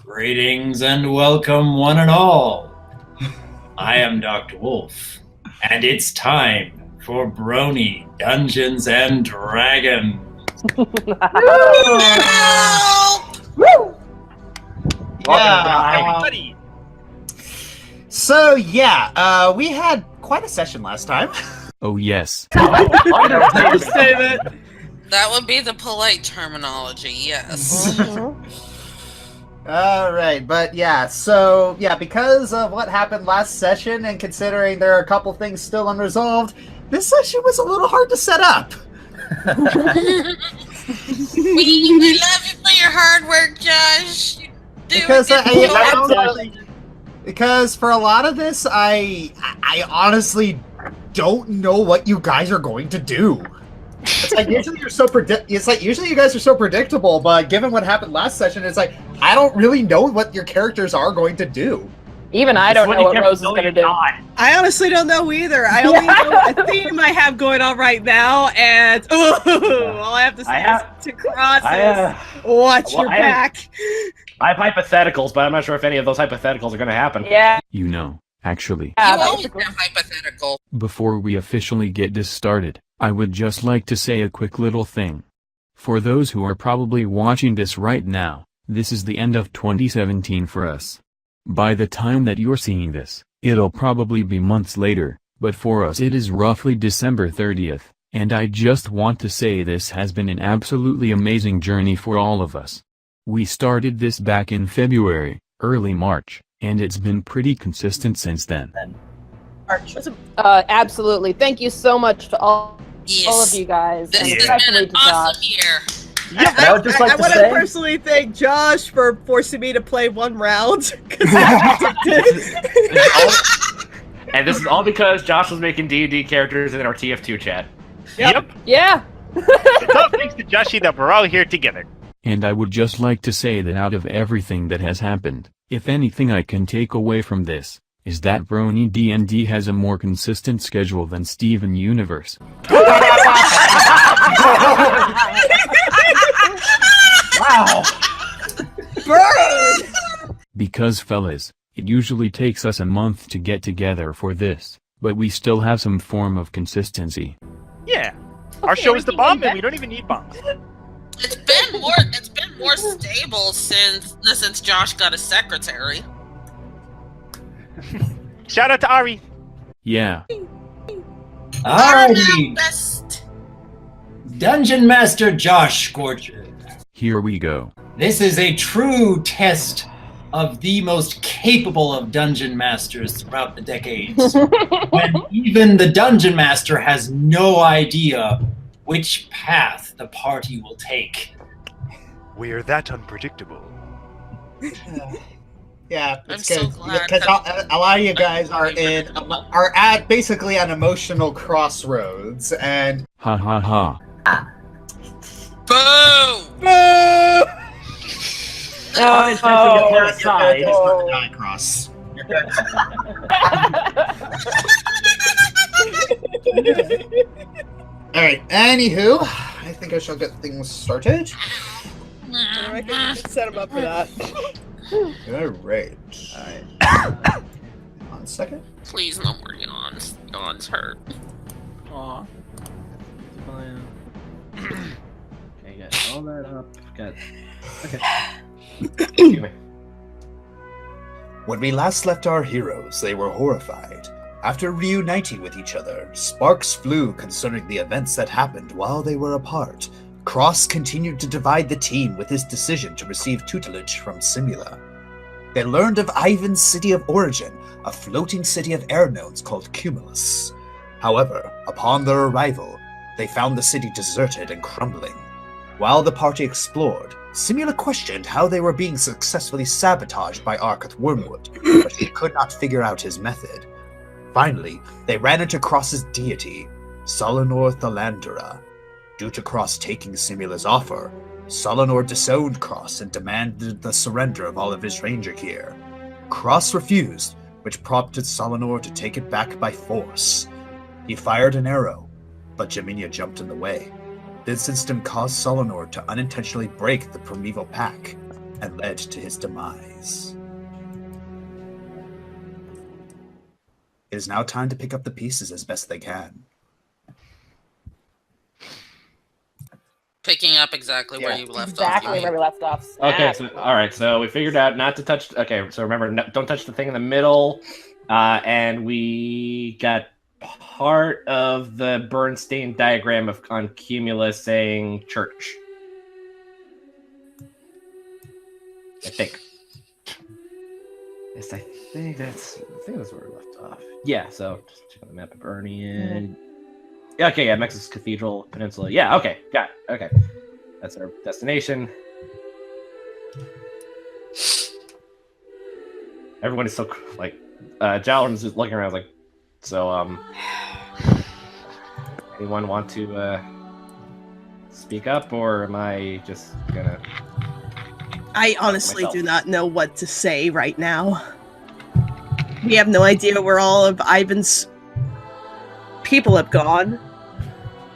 Greetings and welcome, one and all. I am Dr. Wolf, and it's time for Brony Dungeons and Dragons. We had quite a session last time. Oh, yes. That would be the polite terminology, yes. Alright, but because of what happened last session and considering there are a couple things still unresolved, this session was a little hard to set up. we love you for your hard work, Josh. Because for a lot of this, I honestly don't know what you guys are going to do. It's like usually usually you guys are so predictable, but given what happened last session, it's like I don't really know what your characters are going to do. Even I don't know what Rose is going to do. I honestly don't know either. I only know a theme I have going on right now, and all I have to say is to cross watch your back. I have hypotheticals, but I'm not sure if any of those hypotheticals are going to happen. Yeah. You know, actually. You always have hypothetical. Before we officially get this started, I would just like to say a quick little thing. For those who are probably watching this right now, this is the end of 2017 for us. By the time that you're seeing this, it'll probably be months later, but for us it is roughly December 30th, and I just want to say this has been an absolutely amazing journey for all of us. We started this back in February, early March, and it's been pretty consistent since then. Absolutely. Thank you so much to all of you guys. This has been an awesome year. I want to personally thank Josh for forcing me to play one round. And this is all because Josh was making D&D characters in our TF2 chat. Yep. Yeah. It's all thanks to Joshy that we're all here together. And I would just like to say that out of everything that has happened, if anything I can take away from this, is that Brony D&D has a more consistent schedule than Steven Universe. Wow! Burn! Because fellas, it usually takes us a month to get together for this, but we still have some form of consistency. Yeah. Our show is the bomb and we don't even need bombs. It's been more stable since Josh got a secretary. Shout out to Ari. Yeah. Alrighty, Best. Dungeon Master Josh Scorcher. Here we go. This is a true test of the most capable of dungeon masters throughout the decades. When even the dungeon master has no idea which path the party will take. We're that unpredictable. Yeah, I'm it's so because glad a lot of you guys are at basically an emotional crossroads, and Ha ha ha. Boo! cross. Alright, anywho, I think I shall get things started. I can set him up for that. Alright. 1 second. Please, no more yawns. Yawns hurt. Aw. Okay, got all that up. Got. Okay. Excuse me. When we last left our heroes, they were horrified. After reuniting with each other, sparks flew concerning the events that happened while they were apart. Cross continued to divide the team with his decision to receive tutelage from Simula. They learned of Ivan's city of origin, a floating city of air gnomes called Cumulus. However, upon their arrival, they found the city deserted and crumbling. While the party explored, Simula questioned how they were being successfully sabotaged by Arkath Wormwood, but she could not figure out his method. Finally, they ran into Cross's deity, Solanor Thalandra. Due to Cross taking Simula's offer, Solanor disowned Cross and demanded the surrender of all of his ranger gear. Cross refused, which prompted Solanor to take it back by force. He fired an arrow, but Jaminia jumped in the way. This incident caused Solanor to unintentionally break the primeval pack. and led to his demise. It is now time to pick up the pieces as best they can. Picking up exactly where you left Exactly off. where we left off. Okay, so all right, so we figured out not to touch. Okay, so remember, don't touch the thing in the middle, and we got part of the Bernstein diagram on Cumulus saying church. I think. Yes, I think that's where we left off. Yeah, so just check on the map of Bernie. Yeah, okay, yeah, Mexus Cathedral Peninsula. Yeah, okay, got it. Okay, that's our destination. Everyone is so like, Jalen's just looking around like, so anyone want to speak up, or am I just gonna? I honestly do not know what to say right now. We have no idea where all of Ivan's people have gone.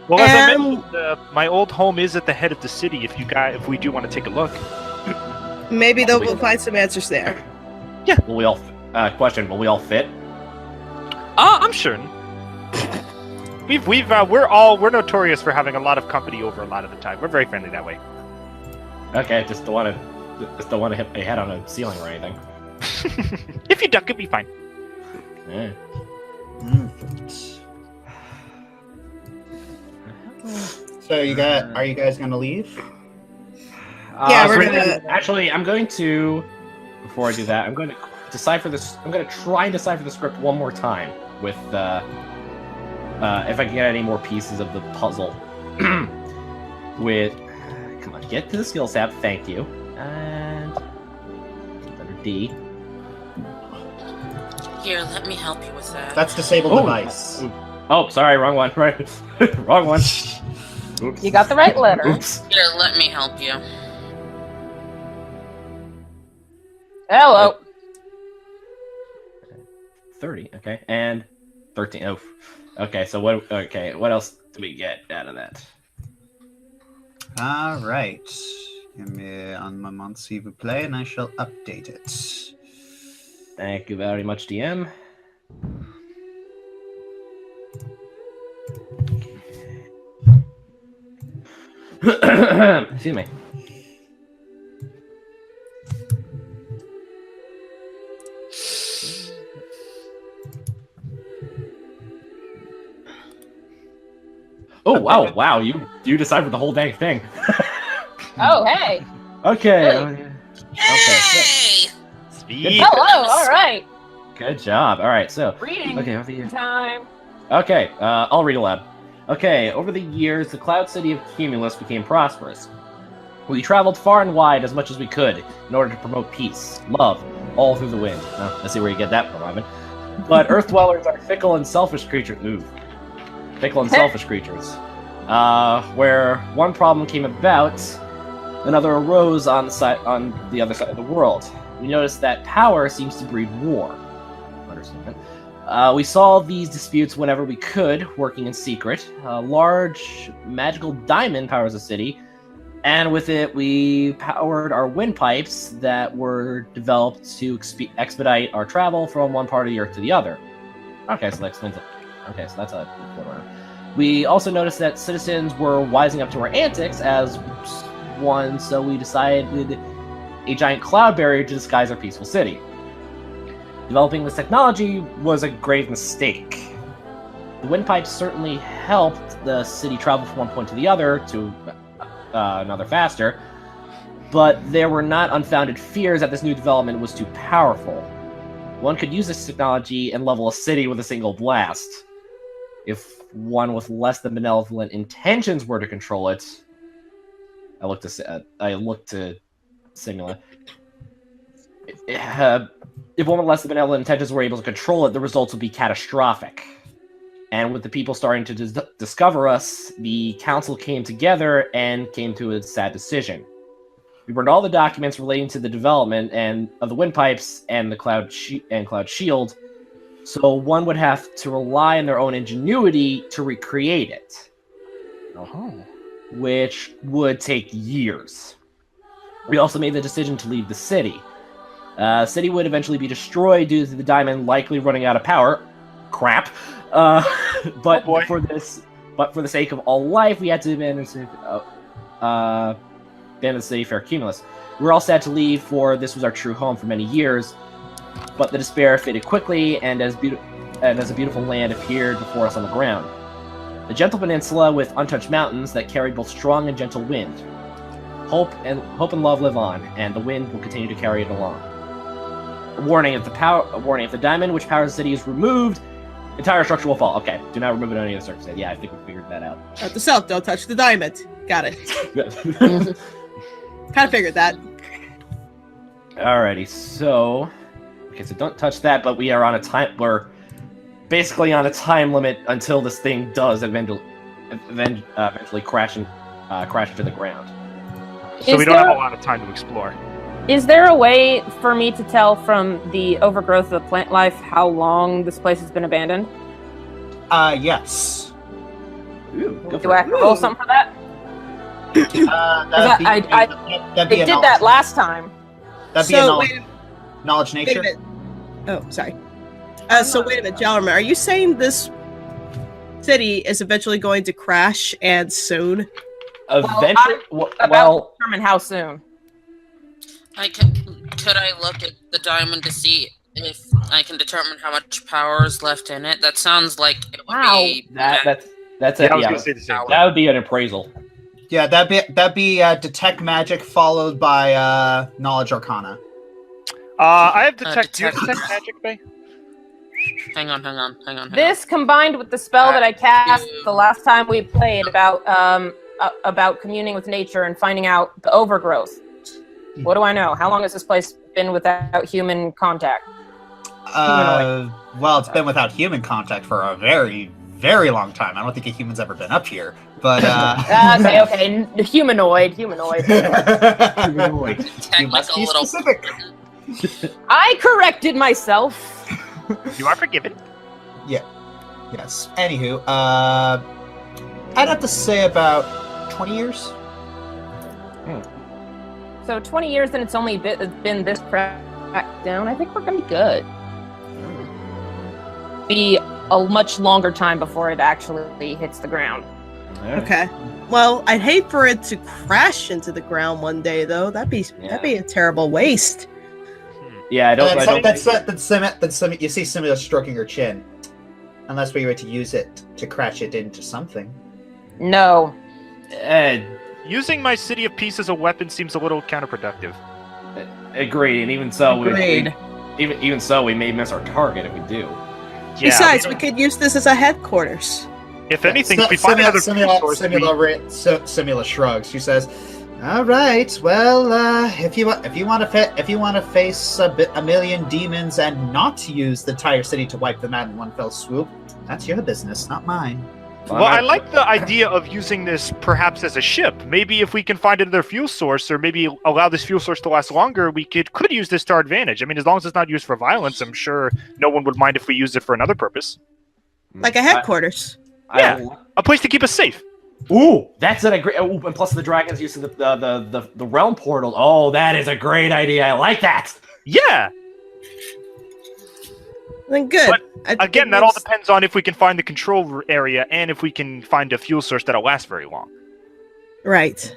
Well, as I mentioned, my old home is at the head of the city. If we do want to take a look, maybe we'll find some answers there. Yeah. Will we all? Question: will we all fit? I'm sure. We're notorious for having a lot of company over a lot of the time. We're very friendly that way. Okay, just don't want to hit my head on a ceiling or anything. If you duck, it'll be fine. Yeah. So are you guys gonna leave? Yeah, we're gonna. Actually, I'm going to. Before I do that, I'm going to decipher this. I'm going to try and decipher the script one more time with if I can get any more pieces of the puzzle. Come on, get to the skills tab. Thank you. And letter D. Here, let me help you with that. That's disabled device. Oh, sorry, wrong one. Right, wrong one. Oops. You got the right letter. Oops. Here, let me help you. Hello. 30. Okay, and 13. Oh, okay. So what? Okay, what else do we get out of that? All right. Give me un moment, s'il vous plaît, and I shall update it. Thank you very much, DM. Excuse me. Oh wow! Wow, you deciphered the whole dang thing. Oh hey. Okay. Really? Hey! Sweet. Hello. All right. Good job. All right. So. Reading Okay. Over the years. time. Okay. I'll read aloud. Okay. Over the years, the Cloud City of Cumulus became prosperous. We traveled far and wide as much as we could in order to promote peace, love, all through the wind. Well, let's see where you get that from, Ivan. But Earth dwellers are fickle and selfish creatures. Ooh. Fickle and selfish creatures. Where one problem came about, another arose on the other side of the world. We noticed that power seems to breed war. Understatement. We solved these disputes whenever we could, working in secret. A large magical diamond powers the city, and with it we powered our windpipes that were developed to expedite our travel from one part of the Earth to the other. Okay, so that explains it. Okay, so that's a good order. We also noticed that citizens were wising up to our antics as one, so we decided a giant cloud barrier to disguise our peaceful city. Developing this technology was a grave mistake. The windpipes certainly helped the city travel from one point to the other to another faster, but there were not unfounded fears that this new development was too powerful. One could use this technology and level a city with a single blast. If one with less than benevolent intentions were to control it, I looked to Simula. If one with less than benevolent intentions were able to control it, the results would be catastrophic. And with the people starting to discover us, the council came together and came to a sad decision. We burned all the documents relating to the development of the windpipes and the Cloud Shield, so one would have to rely on their own ingenuity to recreate it. Oh. Which would take years. we also made the decision to leave the city. City would eventually be destroyed due to the diamond likely running out of power. Crap. But for the sake of all life, we had to abandon the city for Cumulus. We were all sad to leave, for this was our true home for many years. But the despair faded quickly, and as a beautiful land appeared before us on the ground. A gentle peninsula with untouched mountains that carried both strong and gentle wind. Hope and love live on, and the wind will continue to carry it along. A warning: if the diamond which powers the city is removed, entire structure will fall. Okay, do not remove it under any circumstance. Yeah, I think we figured that out. Note to self: don't touch the diamond. Got it. Kind of figured that. Alrighty, so okay, so don't touch that. But we are on a time. We're basically on a time limit until this thing does eventually crash into the ground. So we don't have a lot of time to explore. Is there a way for me to tell from the overgrowth of the plant life how long this place has been abandoned? Yes. Ooh, Do I have to roll something for that? That'd be They did that last time. That'd be a knowledge nature. Wait a minute. Oh, sorry. So wait a minute, gentlemen. Are you saying this city is eventually going to crash and soon? Eventually, About determine how soon. Could I look at the diamond to see if I can determine how much power is left in it? That sounds like it would be. That's Yeah, I was gonna say the same thing. That would be an appraisal. Yeah, that'd be detect magic followed by knowledge arcana. I have detect. Do you have detect magic, Bay? Hang on. This combined with the spell that I cast the last time we played about communing with nature and finding out the overgrowth. What do I know? How long has this place been without human contact? Well, it's been without human contact for a very, very long time. I don't think a human's ever been up here, but okay, humanoid. Humanoid. You must be Technical specific. I corrected myself. You are forgiven. Yeah. Yes. Anywho, I'd have to say about 20 years. So 20 years and it's only been this cracked down. I think we're gonna be good. Be a much longer time before it actually hits the ground. Okay. Well, I'd hate for it to crash into the ground one day, though. That'd be a terrible waste. Yeah, That's you see Simula stroking her chin. Unless we were to use it to crash it into something. No. Using my City of Peace as a weapon seems a little counterproductive. Agreed, and even so, even so, we may miss our target if we do. Yeah, Besides, we could use this as a headquarters. If anything, if we find another Simula shrugs. She says, "All right. Well, if you want to face a million demons and not use the entire city to wipe them out in one fell swoop, that's your business, not mine." Well, I like the idea of using this perhaps as a ship. Maybe if we can find another fuel source, or maybe allow this fuel source to last longer, we could use this to our advantage. I mean, as long as it's not used for violence, I'm sure no one would mind if we used it for another purpose. Like a headquarters. Yeah, a place to keep us safe. Ooh, that's a great. Ooh, and plus the dragons using the realm portal. Oh, that is a great idea. I like that. Yeah. Then good. But again, that all depends on if we can find the control area and if we can find a fuel source that'll last very long. Right.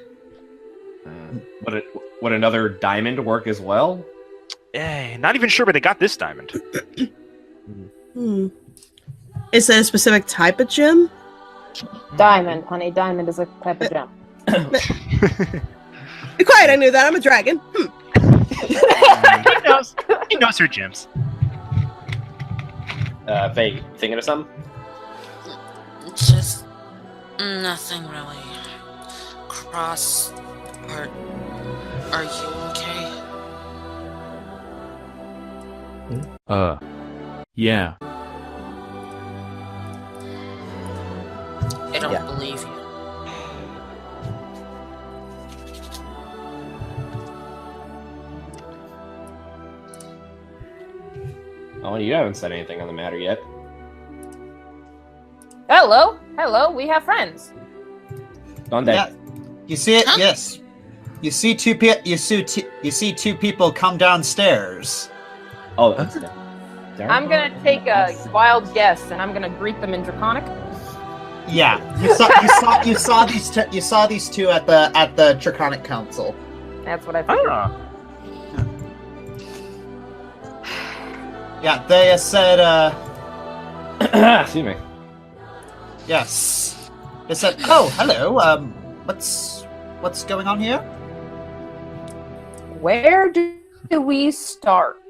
Would another diamond work as well? Not even sure where they got this diamond. Is that a specific type of gem? Diamond, honey. Diamond is a type of gem. Be quiet, I knew that. I'm a dragon. He knows her gems. Faye, thinking of something? Just nothing really. Cross, are you okay? Yeah. I don't believe you. Oh, you haven't said anything on the matter yet. Hello, we have friends. Donde? Yeah. You see it? Huh? Yes. You see two people come downstairs. Oh, that's I'm gonna take a wild guess, and I'm gonna greet them in Draconic. Yeah, you saw these two at the Draconic Council. That's what I figured. Yeah, they said. Excuse me. Yes, they said. Oh, hello. What's going on here? Where do we start?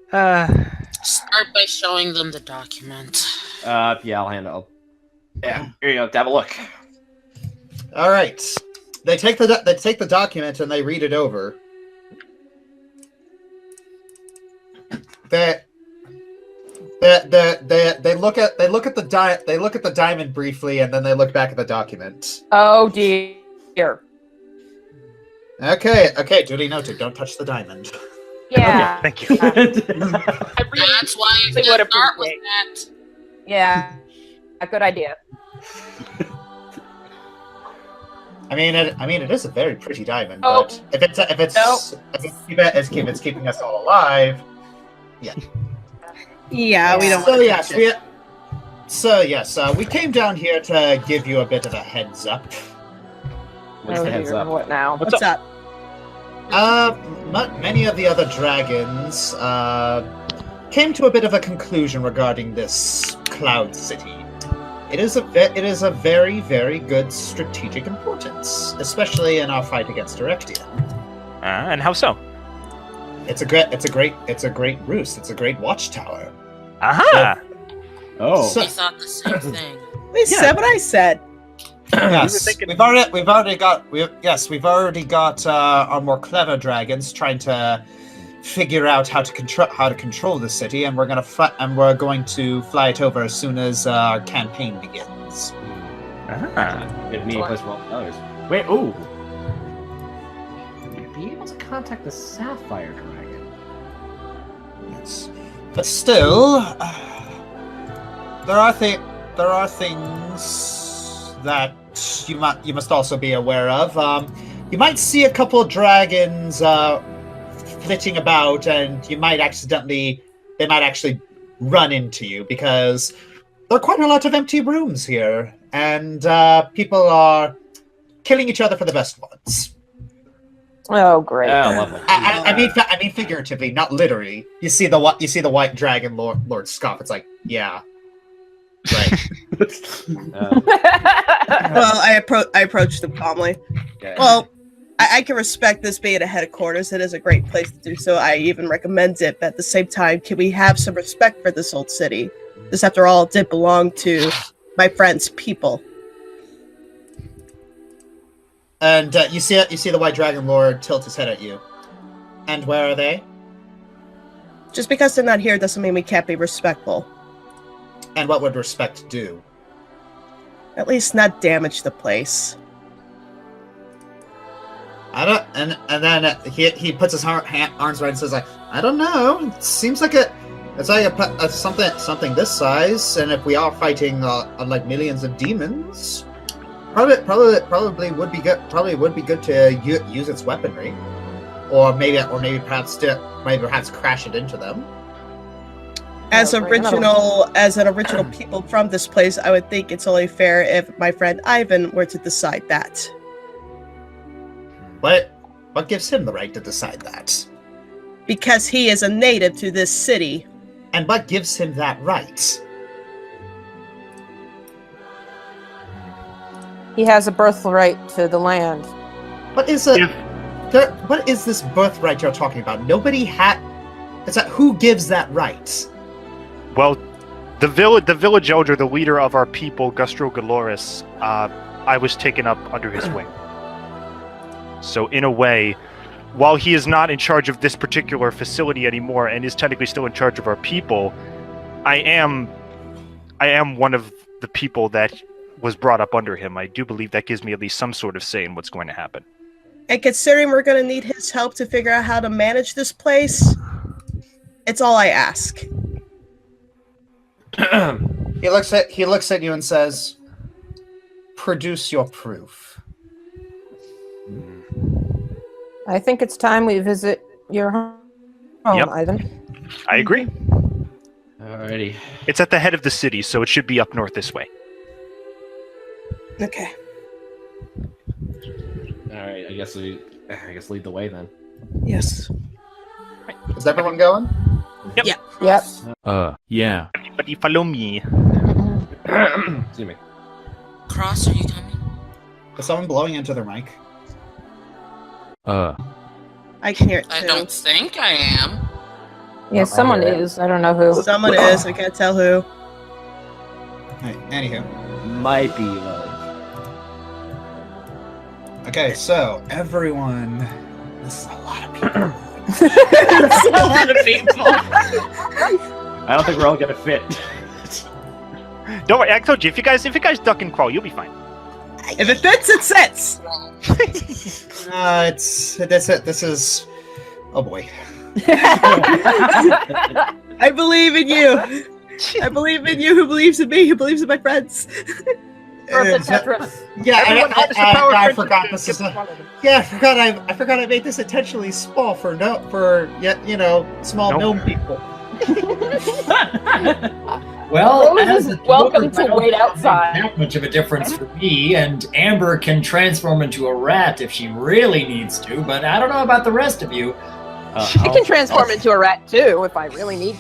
Start by showing them the document. Yeah, I'll hand it. Yeah, here you go. Have a look. All right. They take the document and they read it over. They look at the diamond briefly, and then they look back at the document. Oh dear. Okay, duly noted. Don't touch the diamond. Yeah. Thank you. I really That's why you would should start with appreciate. that. Yeah. A good idea. I mean, it is a very pretty diamond, Oh. but if it's keeping us all alive, yeah. Yeah, we don't So want to yes, touch it. we came down here to give you a bit of a heads up. What's Oh the heads dear, up? what now? What's up? Many of the other dragons came to a bit of a conclusion regarding this Cloud City. It is a very, very good strategic importance, especially in our fight against Erectia. And how so? It's a great roost. It's a great watchtower. Aha! Oh. So- We thought the same thing. We said what I said. Yes, we've already got our more clever dragons trying to figure out how to control the city, and we're going to fly it over as soon as our campaign begins. Good meeting place for all others. Wait, ooh. Be able to contact the Sapphire Dragon. Yes, but still, there are things that you must also be aware of. You might see a couple of dragons flitting about, and they might actually run into you because there are quite a lot of empty rooms here, and people are killing each other for the best ones. Oh great. Oh, lovely. I mean figuratively, not literally. You see the white dragon Lord scoff. It's like, yeah, right. Well, I approached them calmly. Okay. Well, I can respect this being a headquarters. It is a great place to do so. I even recommend it. But at the same time, can we have some respect for this old city? This, after all, did belong to my friend's people. And you see the White Dragon Lord tilt his head at you. And where are they? Just because they're not here doesn't mean we can't be respectful. And what would respect do? At least not damage the place. I don't. And then he puts his arms around and says, like, I don't know. It seems like it's like something this size, and if we are fighting like millions of demons, probably would be good. Probably would be good to use its weaponry, or maybe perhaps crash it into them. As an original people from this place, I would think it's only fair if my friend Ivan were to decide that. What gives him the right to decide that? Because he is a native to this city. And what gives him that right? He has a birthright to the land. What is this birthright you're talking about? Nobody had. It's like, who gives that right? Well, the village elder, the leader of our people, Gustro Galoris, I was taken up under his wing. So in a way, while he is not in charge of this particular facility anymore and is technically still in charge of our people, I am one of the people that was brought up under him. I do believe that gives me at least some sort of say in what's going to happen. And considering we're going to need his help to figure out how to manage this place, it's all I ask. He looks at you and says, "Produce your proof." I think it's time we visit your home, Yep. Ivan. I agree. Alrighty. It's at the head of the city, so it should be up north this way. Okay. Alright, I guess lead the way then. Yes. Is everyone going? Yep. Yeah. Everybody follow me. Excuse me. Cross, are you coming? Is someone blowing into their mic? I can hear it I too. don't think I am. Yeah, someone is. I don't know who. Someone is. I can't tell who. Right, anywho. Might be Okay, so everyone. This is a lot of people. That's a lot of people. I don't think we're all gonna fit. Don't worry, I told you, if you guys duck and crawl, you'll be fine. If it fits, it sits. This is. Oh boy. I believe in you. I believe in you. Who believes in me? Who believes in my friends? Perfect Tetris. Yeah, Everyone has the power I of forgot friendship. this is. Yeah, I forgot I made this intentionally small for small Nope. gnome people. Well, Rose as is a welcome dwarf, to I don't wait think outside. That much of a difference for me, and Amber can transform into a rat if she really needs to, but I don't know about the rest of you. I can transform into a rat too if I really need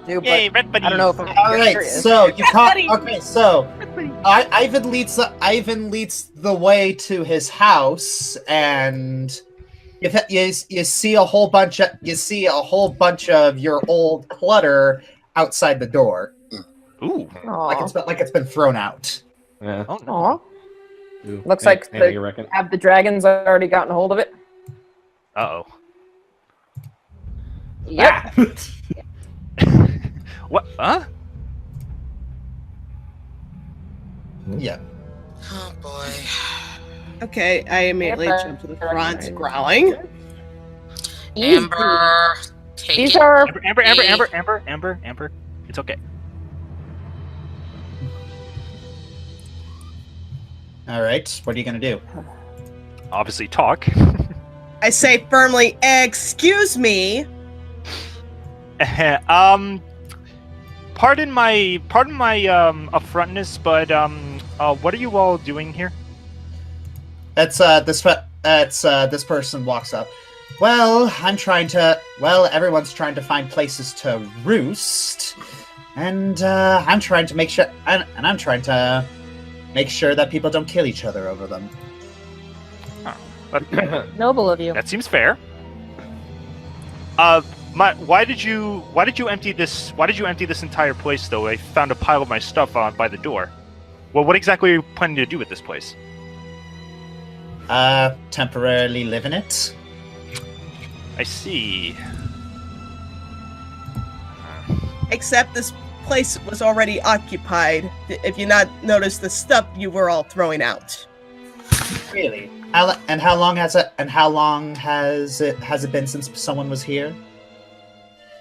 to, but Yay, red buddy. I don't know if I'm All right, serious. so you caught. Okay, so Ivan leads the way to his house, and you see a whole bunch of your old clutter outside the door, Ooh. like it's been thrown out. Yeah. Oh, no. Aw. Ooh, Looks like anything the- you reckon? Have the dragons already gotten a hold of it? Uh-oh. Yep. What? Huh? Yeah. Oh boy. Okay, I immediately Amber. jump to the front, growling. Amber, take These it. are Amber. It's okay. All right. What are you gonna do? Obviously talk. I say firmly, "Excuse me." Pardon my upfrontness, but what are you all doing here? This person walks up. Well, everyone's trying to find places to roost, and I'm trying to make sure, I'm trying to make sure that people don't kill each other over them. noble of you. That seems fair. Why did you empty this? Why did you empty this entire place? Though I found a pile of my stuff by the door. Well, what exactly are you planning to do with this place? Temporarily live in it. I see. Except this place was already occupied. If you not noticed the stuff you were all throwing out. Really? How long has it been since someone was here?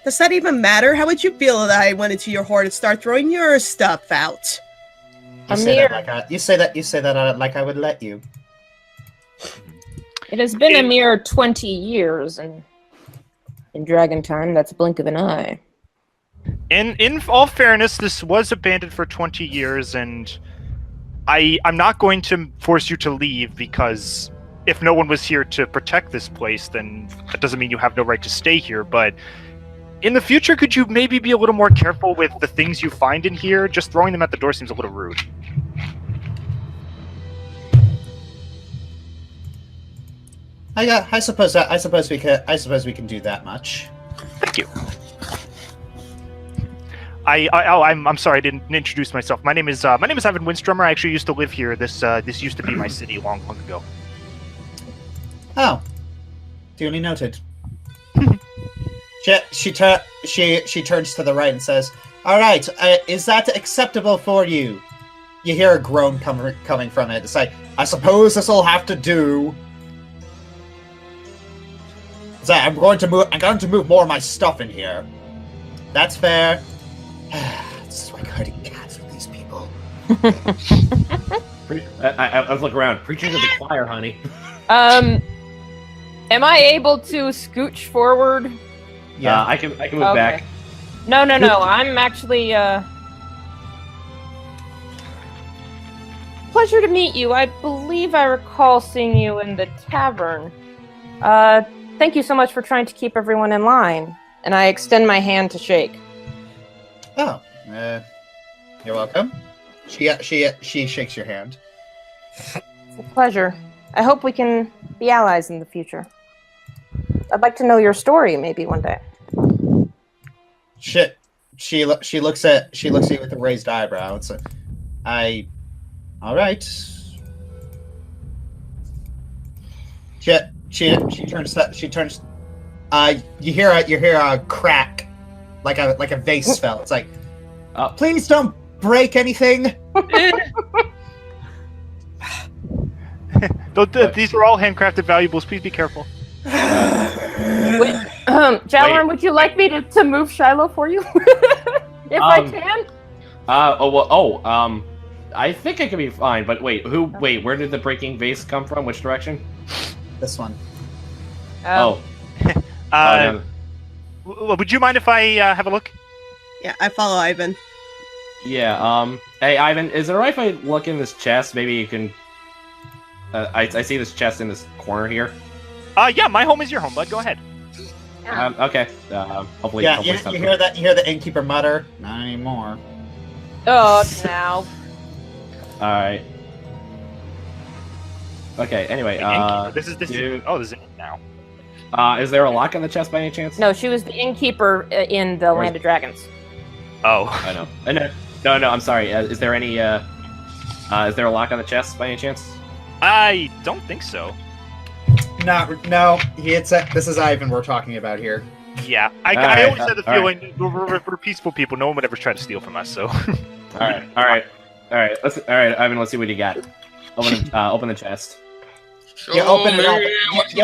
Does that even matter? How would you feel that I went into your hoard and start throwing your stuff out? You say that like I would let you. It has been a mere 20 years, and in Dragon Time, that's a blink of an eye. In all fairness, this was abandoned for 20 years, and I'm not going to force you to leave, because if no one was here to protect this place, then that doesn't mean you have no right to stay here, but in the future, could you maybe be a little more careful with the things you find in here? Just throwing them at the door seems a little rude. I suppose we can do that much. Thank you. I'm sorry I didn't introduce myself. My name is Ivan Windstrummer. I actually used to live here. This used to be my city long ago. Oh, duly noted. She turns to the right and says, "All right, is that acceptable for you?" You hear a groan coming from it. It's like, "I suppose this will have to do." It's like, I'm going to move more of my stuff in here. That's fair. This is like herding cats with these people. I was looking around, preaching to the choir, honey. Am I able to scooch forward? Yeah, I can move Okay. back. No. I'm actually. Pleasure to meet you. I believe I recall seeing you in the tavern. Thank you so much for trying to keep everyone in line. And I extend my hand to shake. Oh, you're welcome. She shakes your hand. It's a pleasure. I hope we can be allies in the future. I'd like to know your story maybe one day. Shit. She looks at you with a raised eyebrow. It's all right. She turns. You hear a crack, like a vase fell. It's like, please don't break anything. These are all handcrafted valuables. Please be careful. Jalorn, would you like me to move Shiloh for you? If I can? I think I can be fine, but wait, where did the breaking vase come from? Which direction? This one. Would you mind if I have a look? Yeah, I follow Ivan. Yeah, hey, Ivan, is it alright if I look in this chest? Maybe you can... I see this chest in this corner here. Yeah, my home is your home, bud. Go ahead. Okay. Hopefully... Yeah, hopefully you hear that? You hear the innkeeper mutter, "Not anymore." Oh, now. Alright. Okay, anyway, this is it now. Is there a lock on the chest by any chance? No, she was the innkeeper in the Land of Dragons. Oh. I know. No, I'm sorry. Is there any, is there a lock on the chest by any chance? I don't think so. No. This is Ivan we're talking about here. Yeah, I always had the feeling we're peaceful people. No one would ever try to steal from us. So. All right, Ivan. Let's see what you got. Open the chest. You open it up. You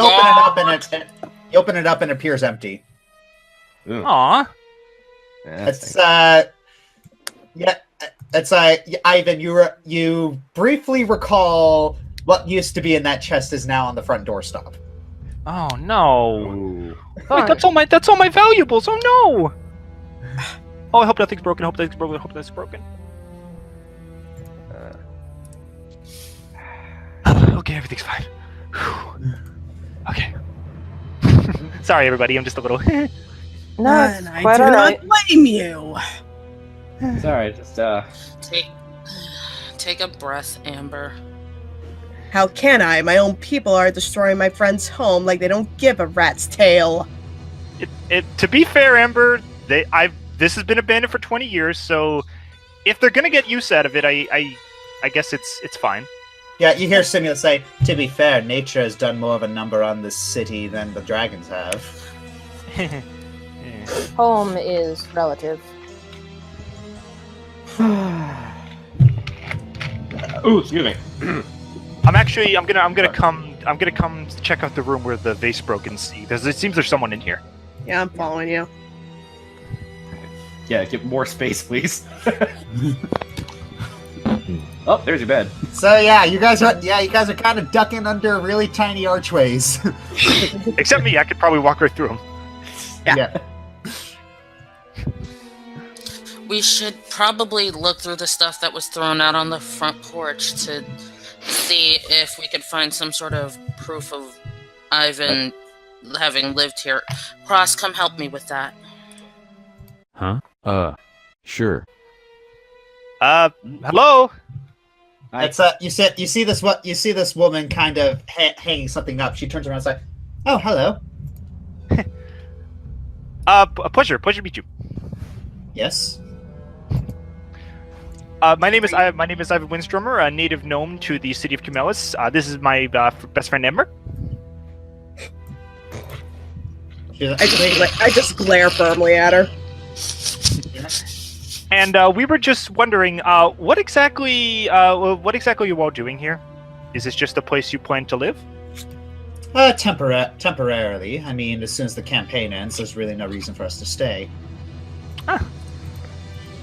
open it up and it appears empty. Ooh. Aww. It's Ivan. You briefly recall what used to be in that chest is now on the front doorstop. Oh no! Ooh. Wait, that's all my valuables. Oh no! Oh, I hope nothing's broken. Okay, everything's fine. Whew. Okay. Sorry, everybody. I'm just a little. No, it's I quite do alright. not blame you. It's alright. Just Take a breath, Amber. How can I? My own people are destroying my friend's home like they don't give a rat's tail. To be fair, Amber, this has been abandoned for 20 years, so if they're gonna get use out of it, I guess it's fine. Yeah, you hear Simula say, "To be fair, nature has done more of a number on this city than the dragons have." Home is relative. ooh, excuse me. I'm gonna come check out the room where the vase broke and see. It seems there's someone in here. Yeah, I'm following you. Yeah, get more space, please. Oh, there's your bed. So yeah, you guys are kind of ducking under really tiny archways. Except me, I could probably walk right through them. Yeah. We should probably look through the stuff that was thrown out on the front porch to see if we could find some sort of proof of Ivan having lived here. Cross, come help me with that. Huh? Sure. Hello? It's you see this woman kind of hanging something up. She turns around and says, "Oh, hello." Pleasure to meet you. Yes. My name is Ivan Windstromer, a native gnome to the city of Cumelis. This is my best friend Ember. I just glare firmly at her. And we were just wondering, what exactly are you all doing here? Is this just a place you plan to live? Temporarily. I mean, as soon as the campaign ends, there's really no reason for us to stay.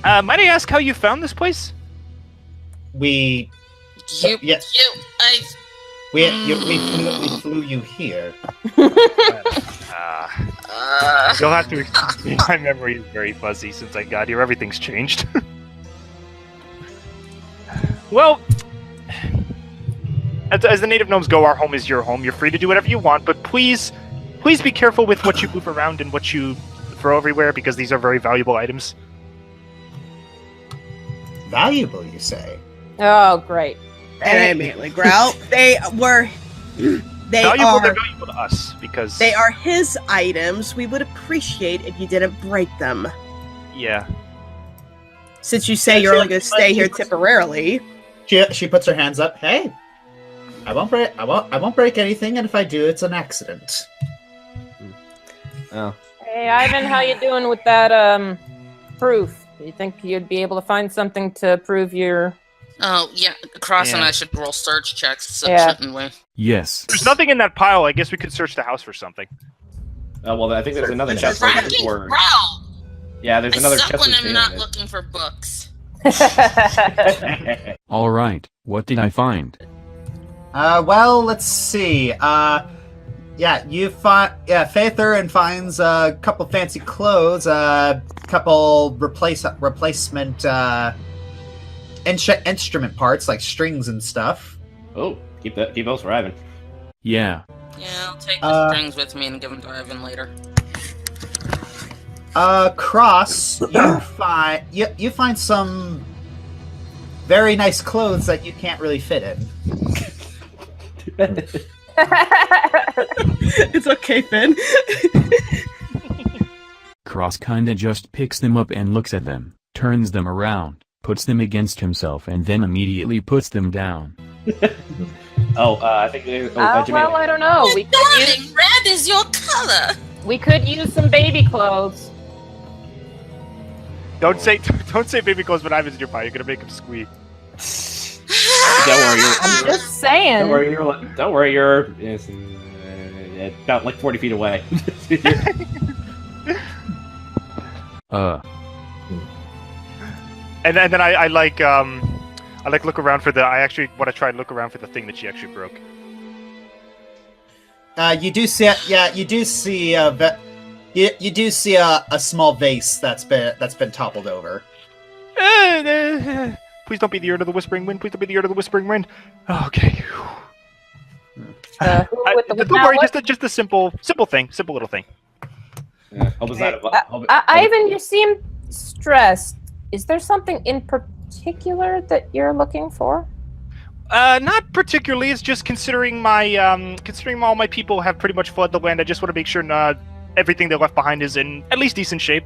Might I ask how you found this place? We flew you here. You'll have to explain. My memory is very fuzzy since I got here. Everything's changed. Well, as the native gnomes go, our home is your home. You're free to do whatever you want, but please be careful with what you move around and what you throw everywhere, because these are very valuable items. Valuable, you say? Oh, great. And I immediately growl. They're valuable to us because they are his items. We would appreciate if you didn't break them. Yeah. Since you say you're only going to stay here temporarily. She puts her hands up. Hey, I won't break anything, and if I do, it's an accident. Oh. Hey, Ivan, how you doing with that proof? Do you think you'd be able to find something to prove your... Oh, yeah. Cross and Yeah. I should roll search checks, Yeah. shouldn't we? Yes. There's nothing in that pile. I guess we could search the house for something. Well, I think there's another chest. Fracking Where... roll! Yeah, there's I another suck chest. when with I'm data not in it. looking for books. All right, what did I find? Well, let's see. You find Faither finds a couple fancy clothes, a couple replacement instrument parts like strings and stuff. Oh, keep those for Ivan. Yeah. Yeah, I'll take the strings with me and give them to Ivan later. Cross, you find some very nice clothes that you can't really fit in. It's okay, Finn. Cross kinda just picks them up and looks at them, turns them around, puts them against himself, and then immediately puts them down. I think. Jimmy, well, I don't know. Darling, red is your color! We could use some baby clothes. Don't say baby clothes when Ivan's in your pile. You're gonna make him squeak. Don't worry. I'm just saying. Don't worry. You're about like 40 feet away. And then I like look around for the. I actually want to try and look around for the thing that she actually broke. You do see a small vase that's been toppled over. Please don't be the ear to the whispering wind. Please don't be the ear to the whispering wind. Okay. Who with the Don't worry, just a simple thing, simple little thing. Ivan, you seem stressed. Is there something in particular that you're looking for? Not particularly. It's just considering all my people have pretty much fled the land. I just want to make sure everything they left behind is in at least decent shape.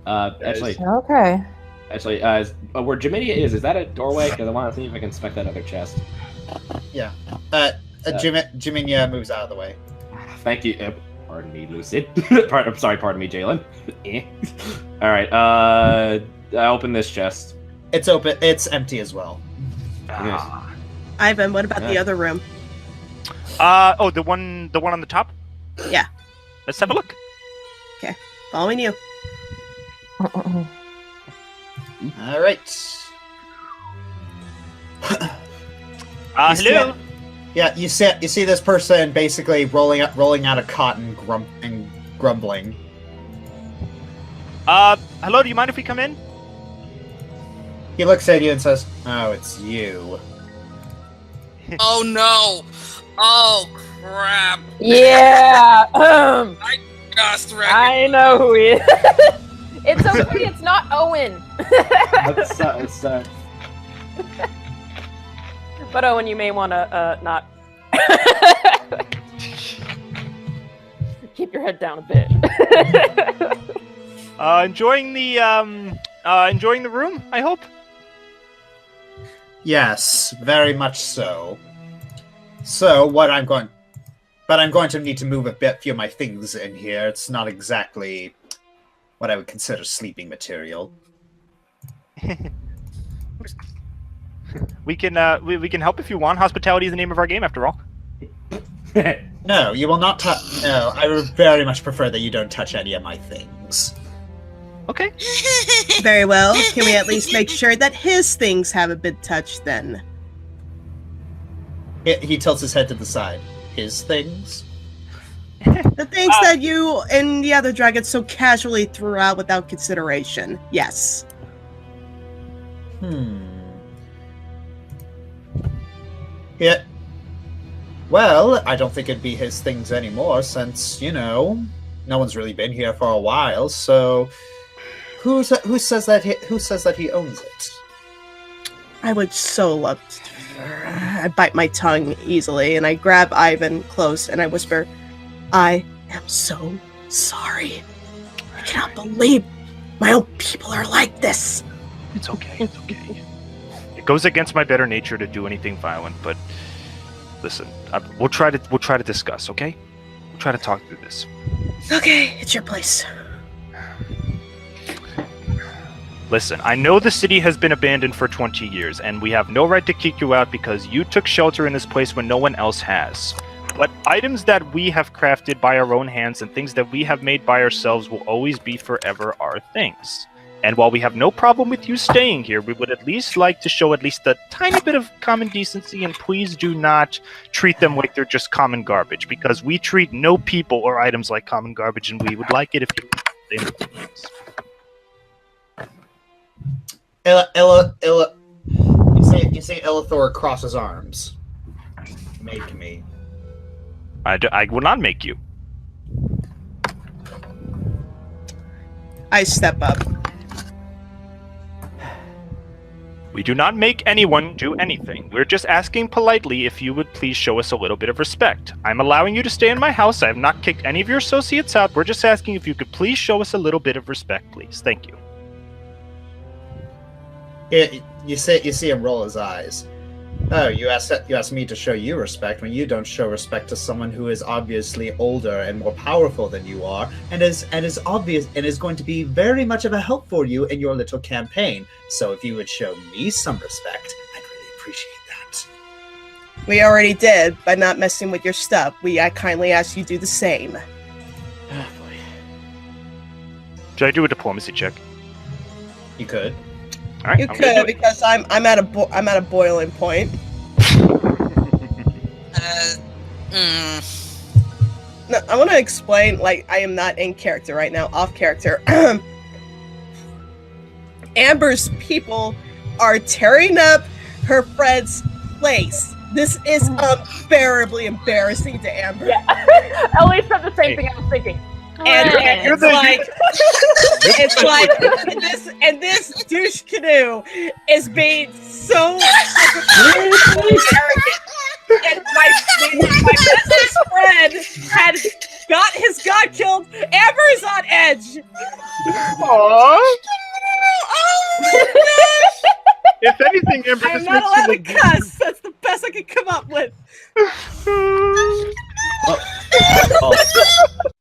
Actually, Okay. where Jaminia is that a doorway? Because I want to see if I can inspect that other chest. Yeah. Jaminia moves out of the way. Thank you. Pardon me, Lucid. Pardon me, Jalen. All right. I open this chest. It's open. It's empty as well. Ivan, what about the other room? The one on the top? Yeah. Let's have a look. Okay. Following you. All right. Hello. Yeah, you see this person basically rolling out a cotton and grumbling. Hello, do you mind if we come in? He looks at you and says, "Oh, it's you." Oh no! Oh crap! Yeah. I just recognized. I know who he is. It's okay. It's not Owen. But Owen, you may want to not keep your head down a bit. Enjoying the room, I hope. Yes, very much so. I'm going to need to move a few of my things in here. It's not exactly what I would consider sleeping material. We can help if you want. Hospitality is the name of our game, after all. No, you will not touch. No, I would very much prefer that you don't touch any of my things. Okay. Very well. Can we at least make sure that his things haven't been touched then? He tilts his head to the side. His things? The things that you and the other dragons so casually threw out without consideration. Yes. Yeah. Well, I don't think it'd be his things anymore since, no one's really been here for a while, so who says that he owns it? I would so love to. I bite my tongue easily and I grab Ivan close and I whisper, I am so sorry. I cannot believe my own people are like this. It's okay. It's okay. It goes against my better nature to do anything violent, but listen, we'll try to discuss. Okay, we'll try to talk through this. Okay, it's your place. Listen, I know the city has been abandoned for 20 years, and we have no right to kick you out because you took shelter in this place when no one else has. But items that we have crafted by our own hands and things that we have made by ourselves will always be forever our things. And while we have no problem with you staying here, we would at least like to show at least a tiny bit of common decency, and please do not treat them like they're just common garbage, because we treat no people or items like common garbage, and we would like it if you would stay in the place. Ella, you see Ellithor cross his arms. Make me. I will not make you. I step up. We do not make anyone do anything. We're just asking politely if you would please show us a little bit of respect. I'm allowing you to stay in my house. I have not kicked any of your associates out. We're just asking if you could please show us a little bit of respect, please. Thank you. You see him roll his eyes. Oh, you ask me to show you respect when you don't show respect to someone who is obviously older and more powerful than you are, and is obvious and is going to be very much of a help for you in your little campaign. So if you would show me some respect, I'd really appreciate that. We already did by not messing with your stuff. I kindly ask you do the same. Oh boy. Should I do a diplomacy check? You could. All right, You could, because I'm at a boiling point. No, I want to explain. Like, I am not in character right now. Off character. Amber's people are tearing up her friend's place. This is unbearably embarrassing to Amber. Yeah. Ellie said the same thing I was thinking. And it's like this douche canoe is being so arrogant. And my best friend had got his god killed. Amber's on edge. Aww. If anything, Amber, I'm not allowed to cuss. That's the best I could come up with.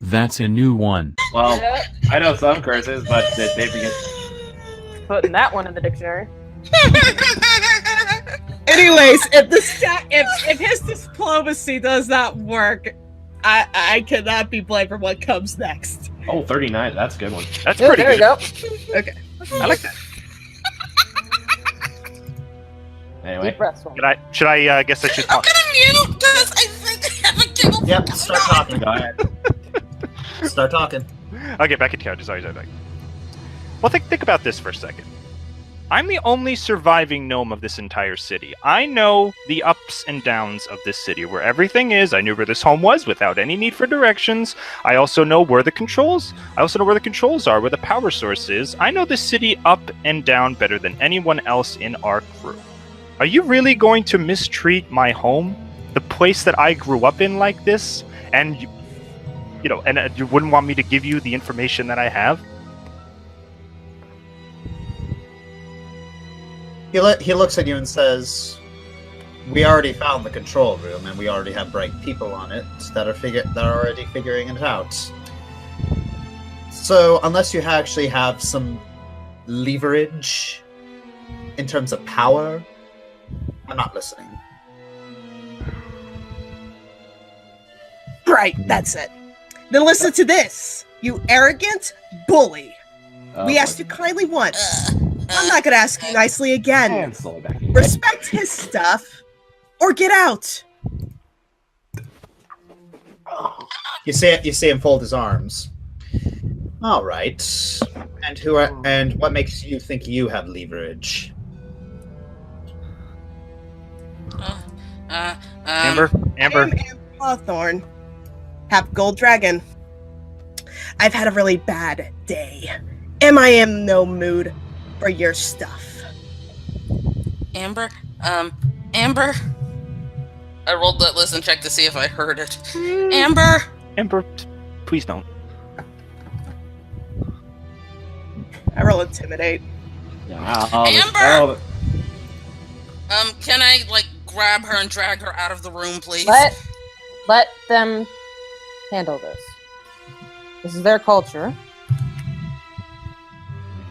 That's a new one. Well, I know some curses, but they begin. Putting that one in the dictionary. Anyways, if his diplomacy does not work, I cannot be blamed for what comes next. Oh, 39. That's a good one. That's pretty there good. you go. Okay. I like that. Anyway. Deep breaths. Should I guess I should talk? I'm gonna mute because I think I have a giggle. Yep, start talking. Go ahead. Start talking. Okay, back in character. Sorry. Well, think about this for a second. I'm the only surviving gnome of this entire city. I know the ups and downs of this city, where everything is. I knew where this home was without any need for directions. I also know where the controls. I also know where the controls are, where the power source is. I know the city up and down better than anyone else in our crew. Are you really going to mistreat my home, the place that I grew up in, like this? And you wouldn't want me to give you the information that I have? He looks at you and says, "We already found the control room, and we already have bright people on it that are already figuring it out. So unless you actually have some leverage in terms of power, I'm not listening." Right, that's it. Then listen to this, you arrogant bully. We asked you kindly once. I'm not gonna ask you nicely again. And slowly back in. Respect his stuff, or get out. You see him fold his arms. All right. And what makes you think you have leverage? Amber. I'm Amber Hawthorne. Half gold dragon. I've had a really bad day. Am I in no mood for your stuff? Amber? Amber? I rolled that listen check to see if I heard it. Amber? Amber, please don't. I roll intimidate. Yeah, Amber! Can I, grab her and drag her out of the room, please? Let them handle this. This is their culture.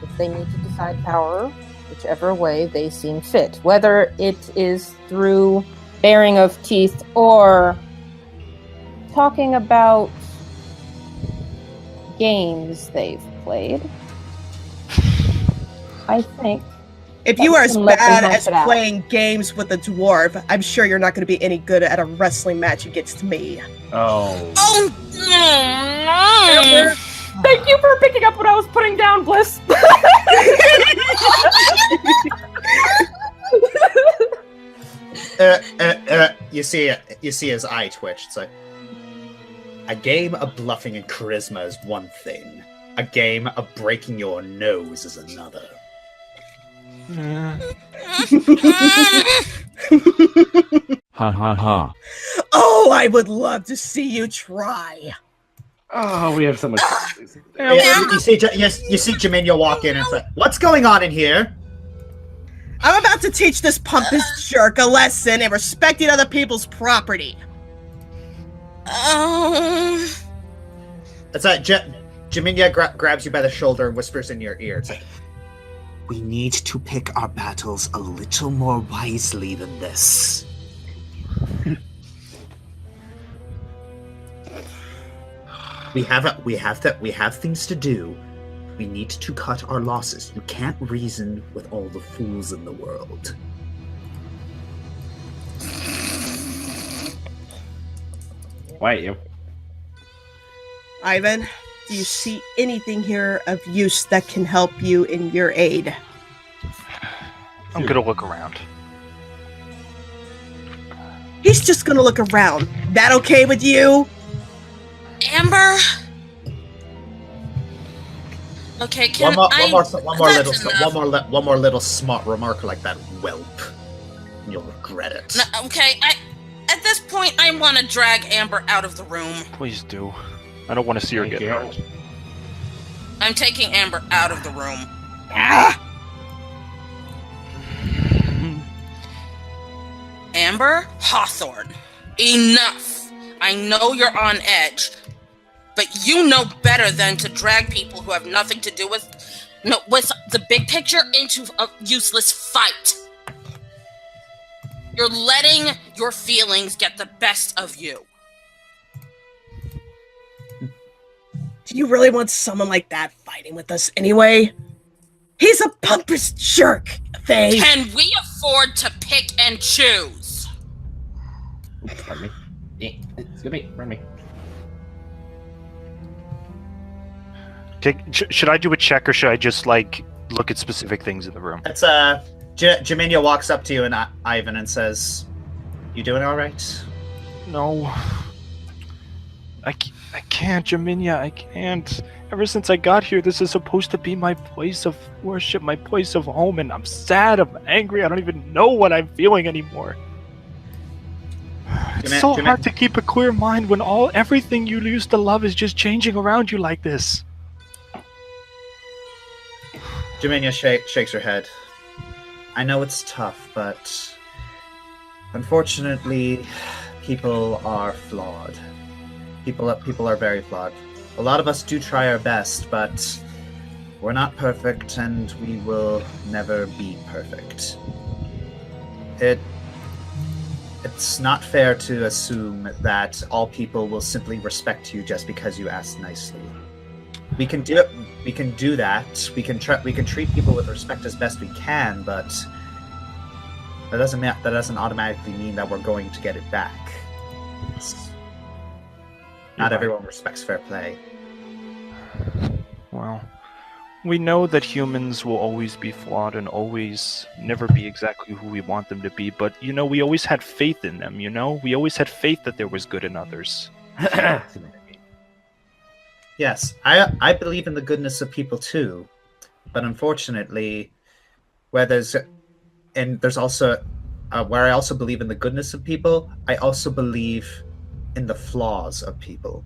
If they need to decide power, whichever way they seem fit, whether it is through baring of teeth or talking about games they've played. I think if you are as bad as it out. playing games with a dwarf, I'm sure you're not going to be any good at a wrestling match against me. Oh. Oh, no! Thank you for picking up what I was putting down, Bliss. You see his eye twitch. It's like, a game of bluffing and charisma is one thing. A game of breaking your nose is another. Ha ha ha. Oh, I would love to see you try. Oh, we have so much. You see Jaminia walk in and say, "What's going on in here?" I'm about to teach this pompous jerk a lesson in respecting other people's property. It's like Jaminia grabs you by the shoulder and whispers in your ear. It's like, "We need to pick our battles a little more wisely than this." We have things to do. We need to cut our losses. You can't reason with all the fools in the world. Wait, you. Ivan, do you see anything here of use that can help you in your aid? I'm gonna look around. He's just gonna look around. That okay with you? Amber? Okay, can one more little smart remark like that, whelp. You'll regret it. No, okay, at this point, I want to drag Amber out of the room. Please do. I don't want to see her get hurt. I'm taking Amber out of the room. Amber Hawthorne, enough. I know you're on edge, but you know better than to drag people who have nothing to do with the big picture into a useless fight. You're letting your feelings get the best of you. Do you really want someone like that fighting with us anyway? He's a pompous jerk, Faye. Can we afford to pick and choose? Pardon me. Excuse me. Pardon me. Should I do a check or should I just look at specific things in the room? It's Jaminia walks up to you and Ivan and says, "You doing all right?" No. I can't, Jaminia. I can't. Ever since I got here, this is supposed to be my place of worship, my place of home, and I'm sad, I'm angry, I don't even know what I'm feeling anymore. It's so hard to keep a clear mind when everything you used to love is just changing around you like this. Jaminia shakes her head. I know it's tough, but unfortunately, people are flawed. People are very flawed. A lot of us do try our best, but we're not perfect, and we will never be perfect. It's not fair to assume that all people will simply respect you just because you ask nicely. We can do it. We can do that. We can treat people with respect as best we can, but that doesn't automatically mean that we're going to get it back. Not everyone respects fair play. Well, we know that humans will always be flawed and always never be exactly who we want them to be, but, we always had faith in them, We always had faith that there was good in others. Yes, I believe in the goodness of people too, but unfortunately, where I also believe in the goodness of people, I also believe in the flaws of people.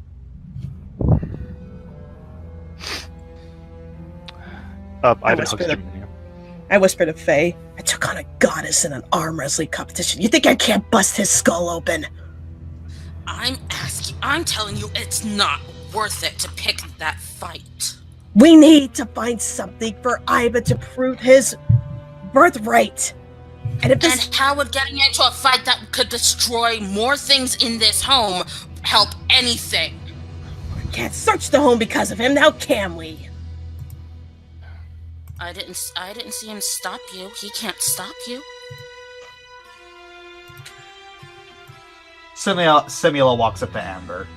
Ivan hugs Jimmy. I whispered to Faye, I took on a goddess in an arm wrestling competition. You think I can't bust his skull open? I'm telling you, it's not worth it to pick that fight. We need to find something for Ivan to prove his birthright. And how would getting into a fight that could destroy more things in this home help anything? We can't search the home because of him, now can we? I didn't see him stop you. He can't stop you. Simula walks up to Amber.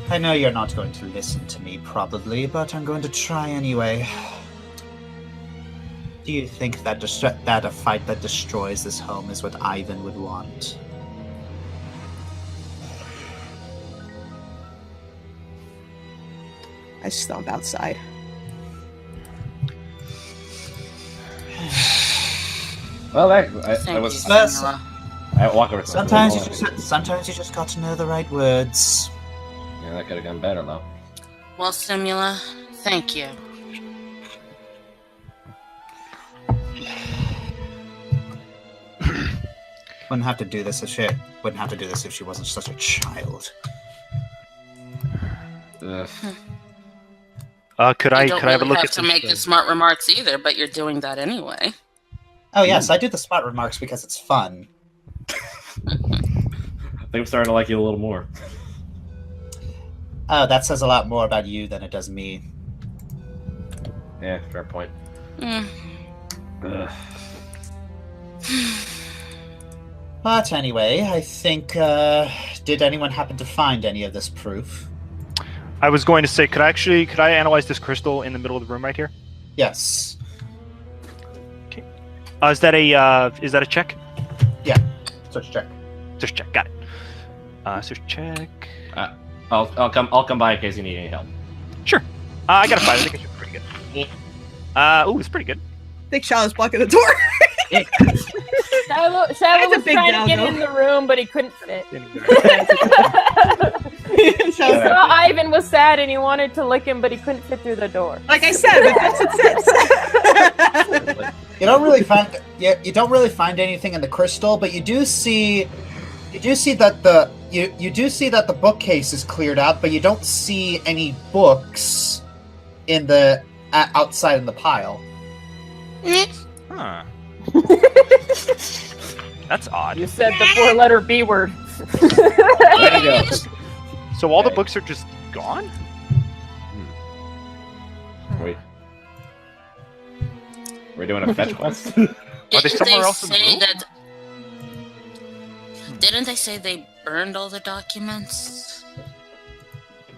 I know you're not going to listen to me, probably, but I'm going to try anyway. Do you think that a fight that destroys this home is what Ivan would want? I stomp outside. Well, I walk over to Sometimes you just got to know the right words. Yeah, that could have gone better, though. Well, Simula, thank you. Wouldn't have to do this if she wasn't such a child. Could I have a look at to make the smart remarks either, but you're doing that anyway. Oh yes, I do the smart remarks because it's fun. I think I'm starting to like you a little more. Oh, that says a lot more about you than it does me. Yeah, fair point. But anyway, I think, did anyone happen to find any of this proof? I was going to say, could I analyze this crystal in the middle of the room right here? Yes. Okay. Is that a check? Yeah. Search check. Search check. Got it. Search check. I'll come by in case you need any help. Sure. I got a 5. I think I should be pretty good. It's pretty good. I think Shallow's blocking the door. Shallow was trying to get in the room, but he couldn't fit. Ivan was sad and he wanted to lick him, but he couldn't fit through the door. Like I said, but You don't really find anything in the crystal, but you do see that the bookcase is cleared out, but you don't see any books in the outside in the pile. Huh. That's odd. You said the 4-letter B word. There you go. So all the books are just gone? Wait. We're doing a fetch quest? Are they somewhere else in the room? Didn't they say they burned all the documents?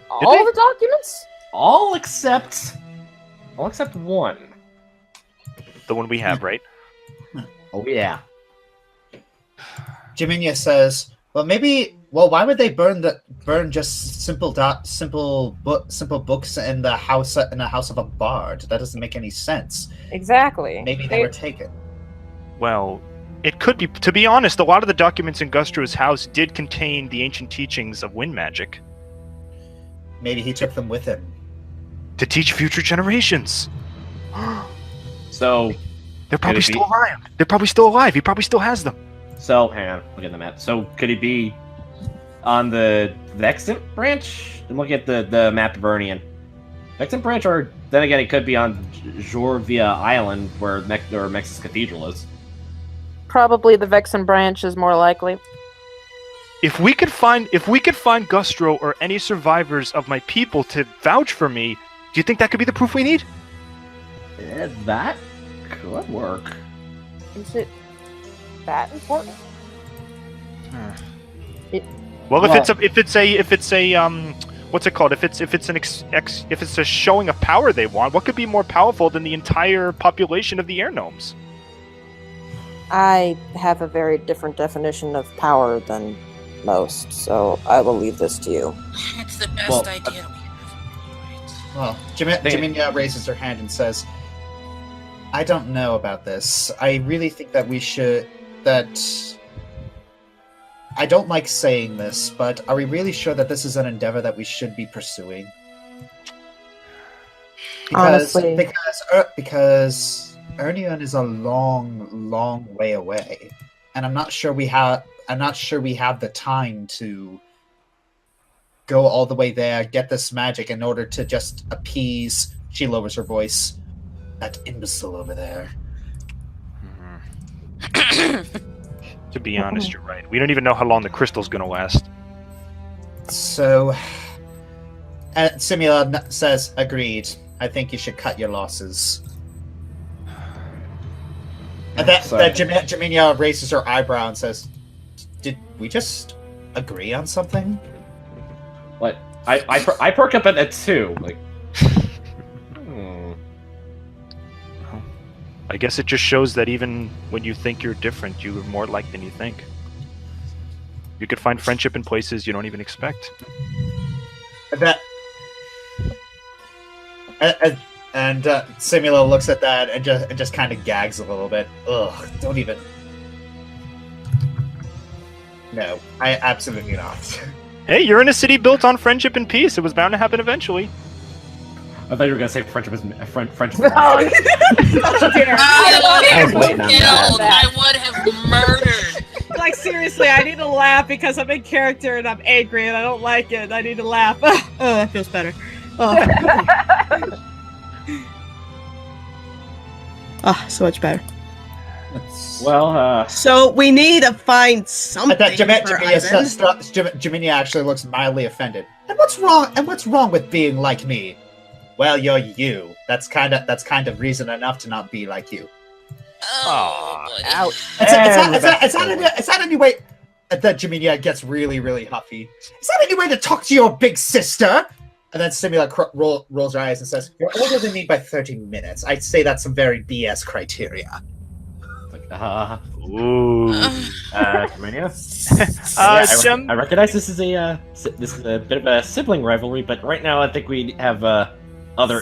All the documents? All except one. The one we have, right? Oh yeah. Jiminia says, why would they burn just simple books in the house of a bard? That doesn't make any sense. Exactly. Maybe they were taken. Well, it could be. To be honest, a lot of the documents in Gustro's house did contain the ancient teachings of wind magic. Maybe he took them with him. To teach future generations. So they're probably still alive. They're probably still alive. He probably still has them. So, hang on, look at the map. So, could he be on the Vexent branch? And look at the map of Vernian. Vexent branch, or then again, it could be on Jorvia Island, where Mex's cathedral is. Probably the Vexen branch is more likely. If we could find Gustro or any survivors of my people to vouch for me, do you think that could be the proof we need? That could work. Is it that important? Well, if it's a what's it called? If it's a showing of power they want, what could be more powerful than the entire population of the air gnomes? I have a very different definition of power than most, so I will leave this to you. It's the best idea we have. Well, Jaminia raises her hand and says, I don't know about this. I really think that I don't like saying this, but are we really sure that this is an endeavor that we should be pursuing? Honestly. Because Ernion is a long, long way away, and I'm not sure we have the time to go all the way there, get this magic in order to just appease. She lowers her voice. That imbecile over there. To be honest, you're right. We don't even know how long the crystal's gonna last. So, Simula says, agreed. I think you should cut your losses. And that Jaminia raises her eyebrow and says, did we just agree on something? What? I perk up at that too. Like, I guess it just shows that even when you think you're different, you're more alike than you think. You could find friendship in places you don't even expect. And Simula looks at that and just kind of gags a little bit. Ugh, don't even. No, I absolutely not. Hey, you're in a city built on friendship and peace. It was bound to happen eventually. I thought you were gonna say friendship is friendship. Oh, dear. I would have murdered. Like, seriously, I need to laugh because I'm in character and I'm angry and I don't like it. I need to laugh. Oh, that feels better. Oh. So much better. Well, So we need to find something for Ivan. Jaminia actually looks mildly offended. And what's wrong with being like me? Well, you're you. That's kind of reason enough to not be like you. Oh, Ouch. It's not any way that Jaminia gets really, really huffy. Is that any way to talk to your big sister? And then Simula rolls her eyes and says, "You're older than me by 30 minutes. I'd say that's some very BS criteria." Ooh. Jaminia? I recognize this is a bit of a sibling rivalry, but right now I think we have other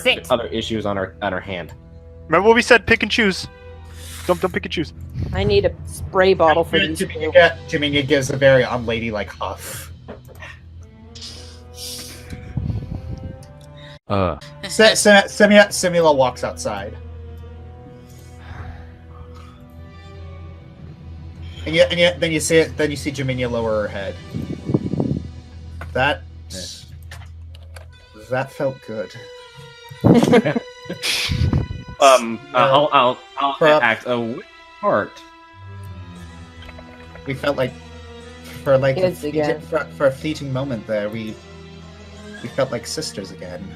issues on our hand. Remember what we said? Pick and choose. Don't pick and choose. I need a spray bottle for these two. Jaminia gives a very unladylike huff. Simula walks outside. And then you see Jaminia lower her head. That felt good. I'll act a part. We felt like for a fleeting moment there, we felt like sisters again.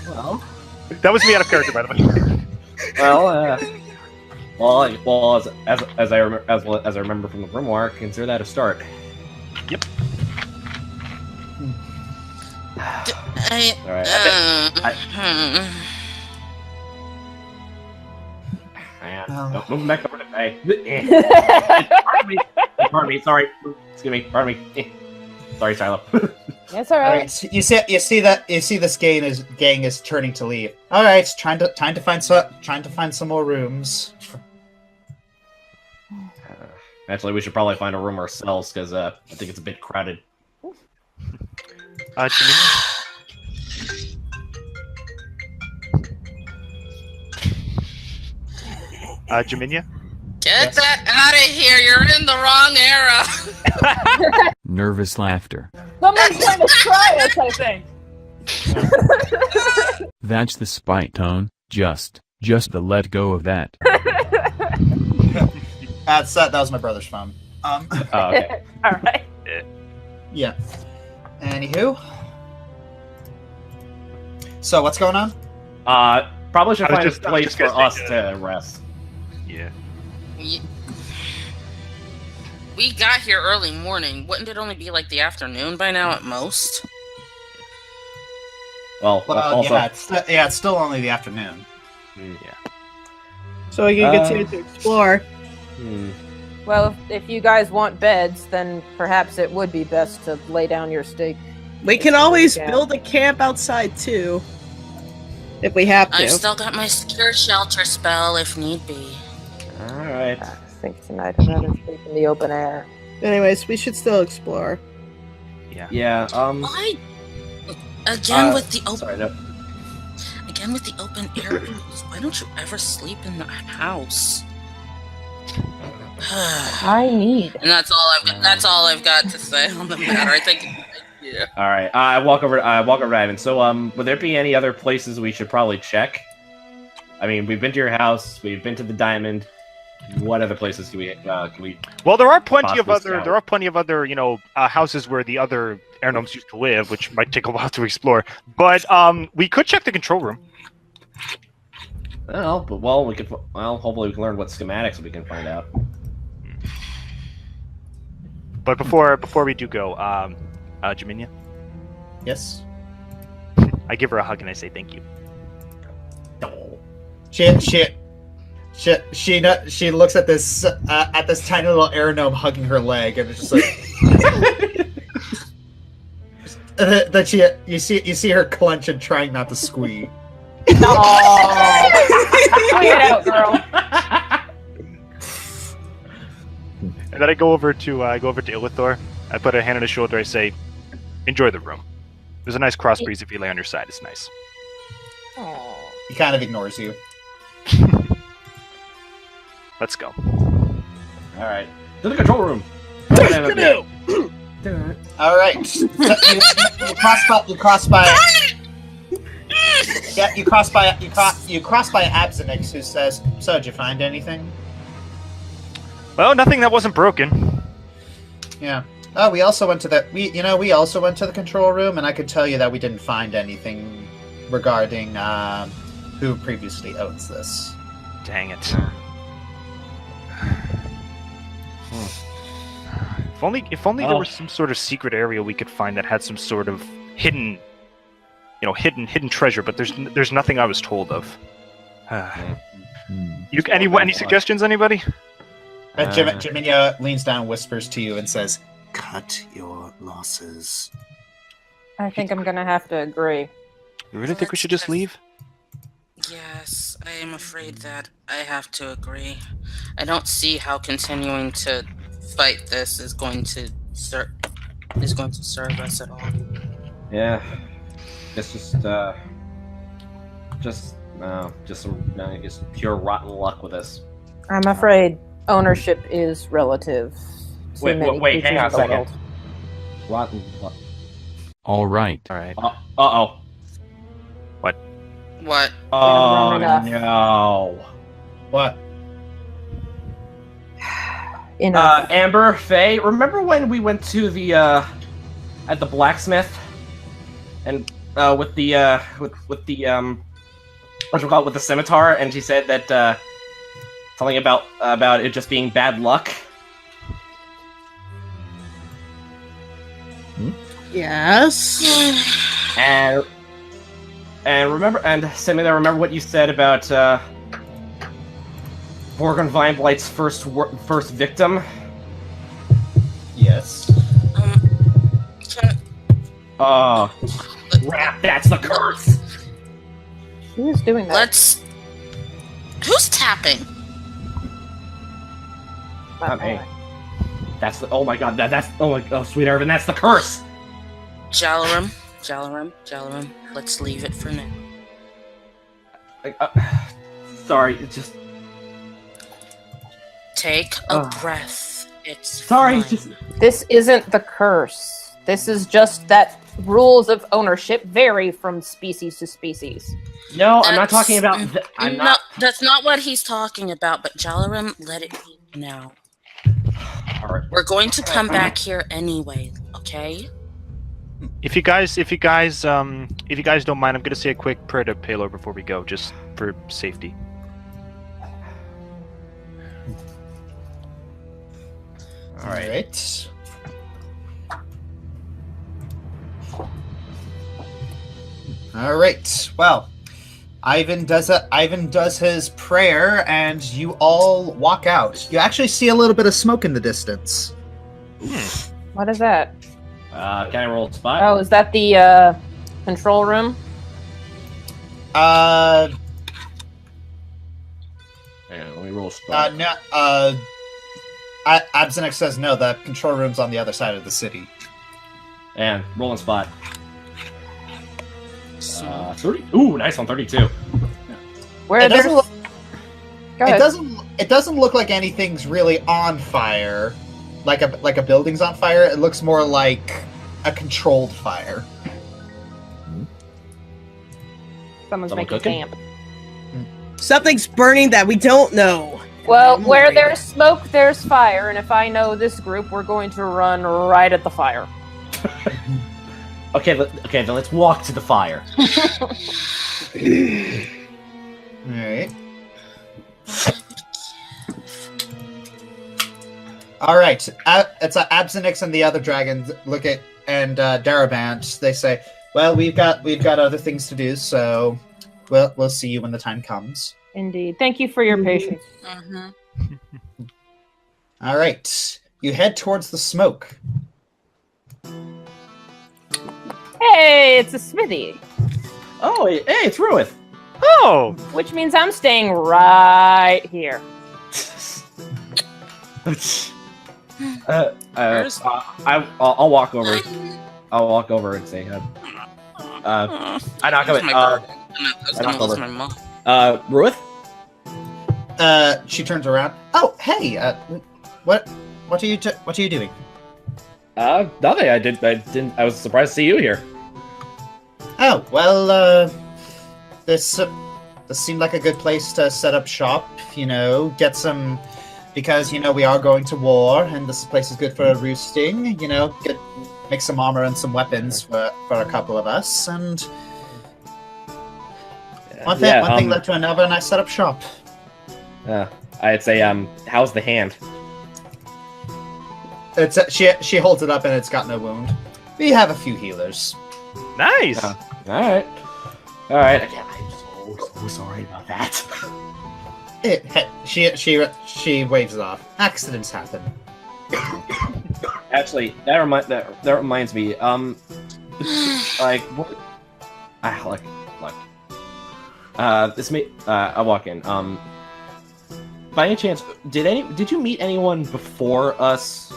Well, that was me out of character, by the way. As I remember from the grimoire, consider that a start. Yep. Moving back over to Faye. Pardon me. Sorry. Excuse me. Pardon me. Sorry, Silo. That's all right. All right, you see this gang is turning to leave. All right, trying to find some more rooms. Actually, we should probably find a room ourselves because I think it's a bit crowded. Jaminia? Get that out of here! You're in the wrong era! Nervous laughter. Someone's trying to try us, I think. That's the spite tone. Just the let go of that. That was my brother's phone. Okay. All right. Yeah. Anywho. So what's going on? Probably should I was find just a place for gonna us say, to rest. Yeah. We got here early morning. Wouldn't it only be like the afternoon by now at most? Well, also, yeah, it's still only the afternoon. Yeah. So you can continue to explore. Well, if you guys want beds, then perhaps it would be best to lay down your stake. We can always build a camp outside too, if we have to. I've still got my secure shelter spell if need be. Alright. I think tonight I'd rather sleep in the open air. Anyways, we should still explore. Yeah, Again with the open. Sorry, no. Again with the open air rules. Why don't you ever sleep in the house? I need. And that's all I've got to say on the matter. I think. Yeah. All right. I walk over to Ivan. So, would there be any other places we should probably check? I mean, we've been to your house. We've been to the Diamond. What other places can we? Well, there are plenty of possibly other. scout? There are plenty of other, houses where the other air gnomes used to live, which might take a while to explore. But we could check the control room. Well, we could. Well, hopefully we can learn what schematics we can find out. But before we do go, Jaminia, Yes. I give her a hug and I say thank you. She looks at this tiny little air gnome hugging her leg, and it's just like that you see her clench and trying not to squeak. Oh, squeeze it out, girl. And then I go over to Illithor. I put a hand on his shoulder. I say, "Enjoy the room. There's a nice cross breeze if you lay on your side. It's nice." He kind of ignores you. Let's go. All right. To the control room. All right. So you cross by. Yeah, you cross by Absinthe, who says, "So, did you find anything?" Well, nothing that wasn't broken. Yeah. Oh, we also went to the control room, and I could tell you that we didn't find anything regarding who previously owns this. Dang it. If only there was some sort of secret area we could find that had some sort of hidden treasure, but there's nothing I was told of. Any suggestions, anybody? Jaminia leans down, whispers to you, and says, "Cut your losses." I think I'm gonna have to agree. You really think we should just leave? Yes, I am afraid that I have to agree. I don't see how continuing to fight this is going to serve us at all. Yeah. It's just pure rotten luck with this. I'm afraid ownership is relative. to many Wait, hang creatures on a of the second. world. Rotten luck. All right. Uh-oh. What? Oh, enough. no. What? Enough. Amber, Faye, remember when we went to the, at the blacksmith? And, with the with the scimitar, and she said that, something about it just being bad luck? Yes. And remember what you said about Borgon Vineblight's first victim? Yes. Oh, crap! That's the curse. Who's doing that? Who's tapping? Not me. That's the. Oh my god! Oh, sweet Irvin, that's the curse. Jalaram. Let's leave it for now. Sorry, it's just. Take a breath. It's Sorry, fine. just. This isn't the curse. This is just that rules of ownership vary from species to species. No, I'm not talking about. That's not what he's talking about. But Jalaram, let it be now. All right. We're going to come back here anyway. Okay. If you guys don't mind, I'm gonna say a quick prayer to Paylor before we go, just for safety. All right. All right. Well, Ivan does his prayer, and you all walk out. You actually see a little bit of smoke in the distance. What is that? Can I roll a spot? Oh, is that the control room? Hang on, let me roll a spot. No. Absinthe says no. The control room's on the other side of the city. And rolling spot. 30. Ooh, nice on 32. Where It doesn't there's... look. Go ahead. It doesn't look like anything's really on fire, like a building's on fire. It looks more like a controlled fire. Someone's Someone making cooking? camp. Something's burning that we don't know. Well, I'm where worried. there's smoke, there's fire, and if I know this group, we're going to run right at the fire. Okay, then let's walk to the fire. All right. All right. It's Absinix and the other dragons look at and Darabant. They say, "Well, we've got other things to do, so we'll see you when the time comes." Indeed. Thank you for your patience. All right. You head towards the smoke. Hey, it's a smithy. Oh, hey, it's Ruith. Oh, Which means I'm staying right here. I'll walk over. I'll walk over and say, I knock Where's on my it. bird? I was I gonna knock lose over. my mom. Ruith? She turns around. Oh, hey. What are you doing? Nothing. I didn't. I was surprised to see you here. Oh, well, this seemed like a good place to set up shop, get some, because, we are going to war, and this place is good for roosting, make some armor and some weapons for a couple of us, and one thing led to another, and I set up shop. I'd say, how's the hand? It's she holds it up, and it's got no wound. We have a few healers. nice. All right. Again, I'm so sorry about that. She waves it off. Accidents happen. Actually, that reminds me. Like, what? This may. I walk in. By any chance, did you meet anyone before us?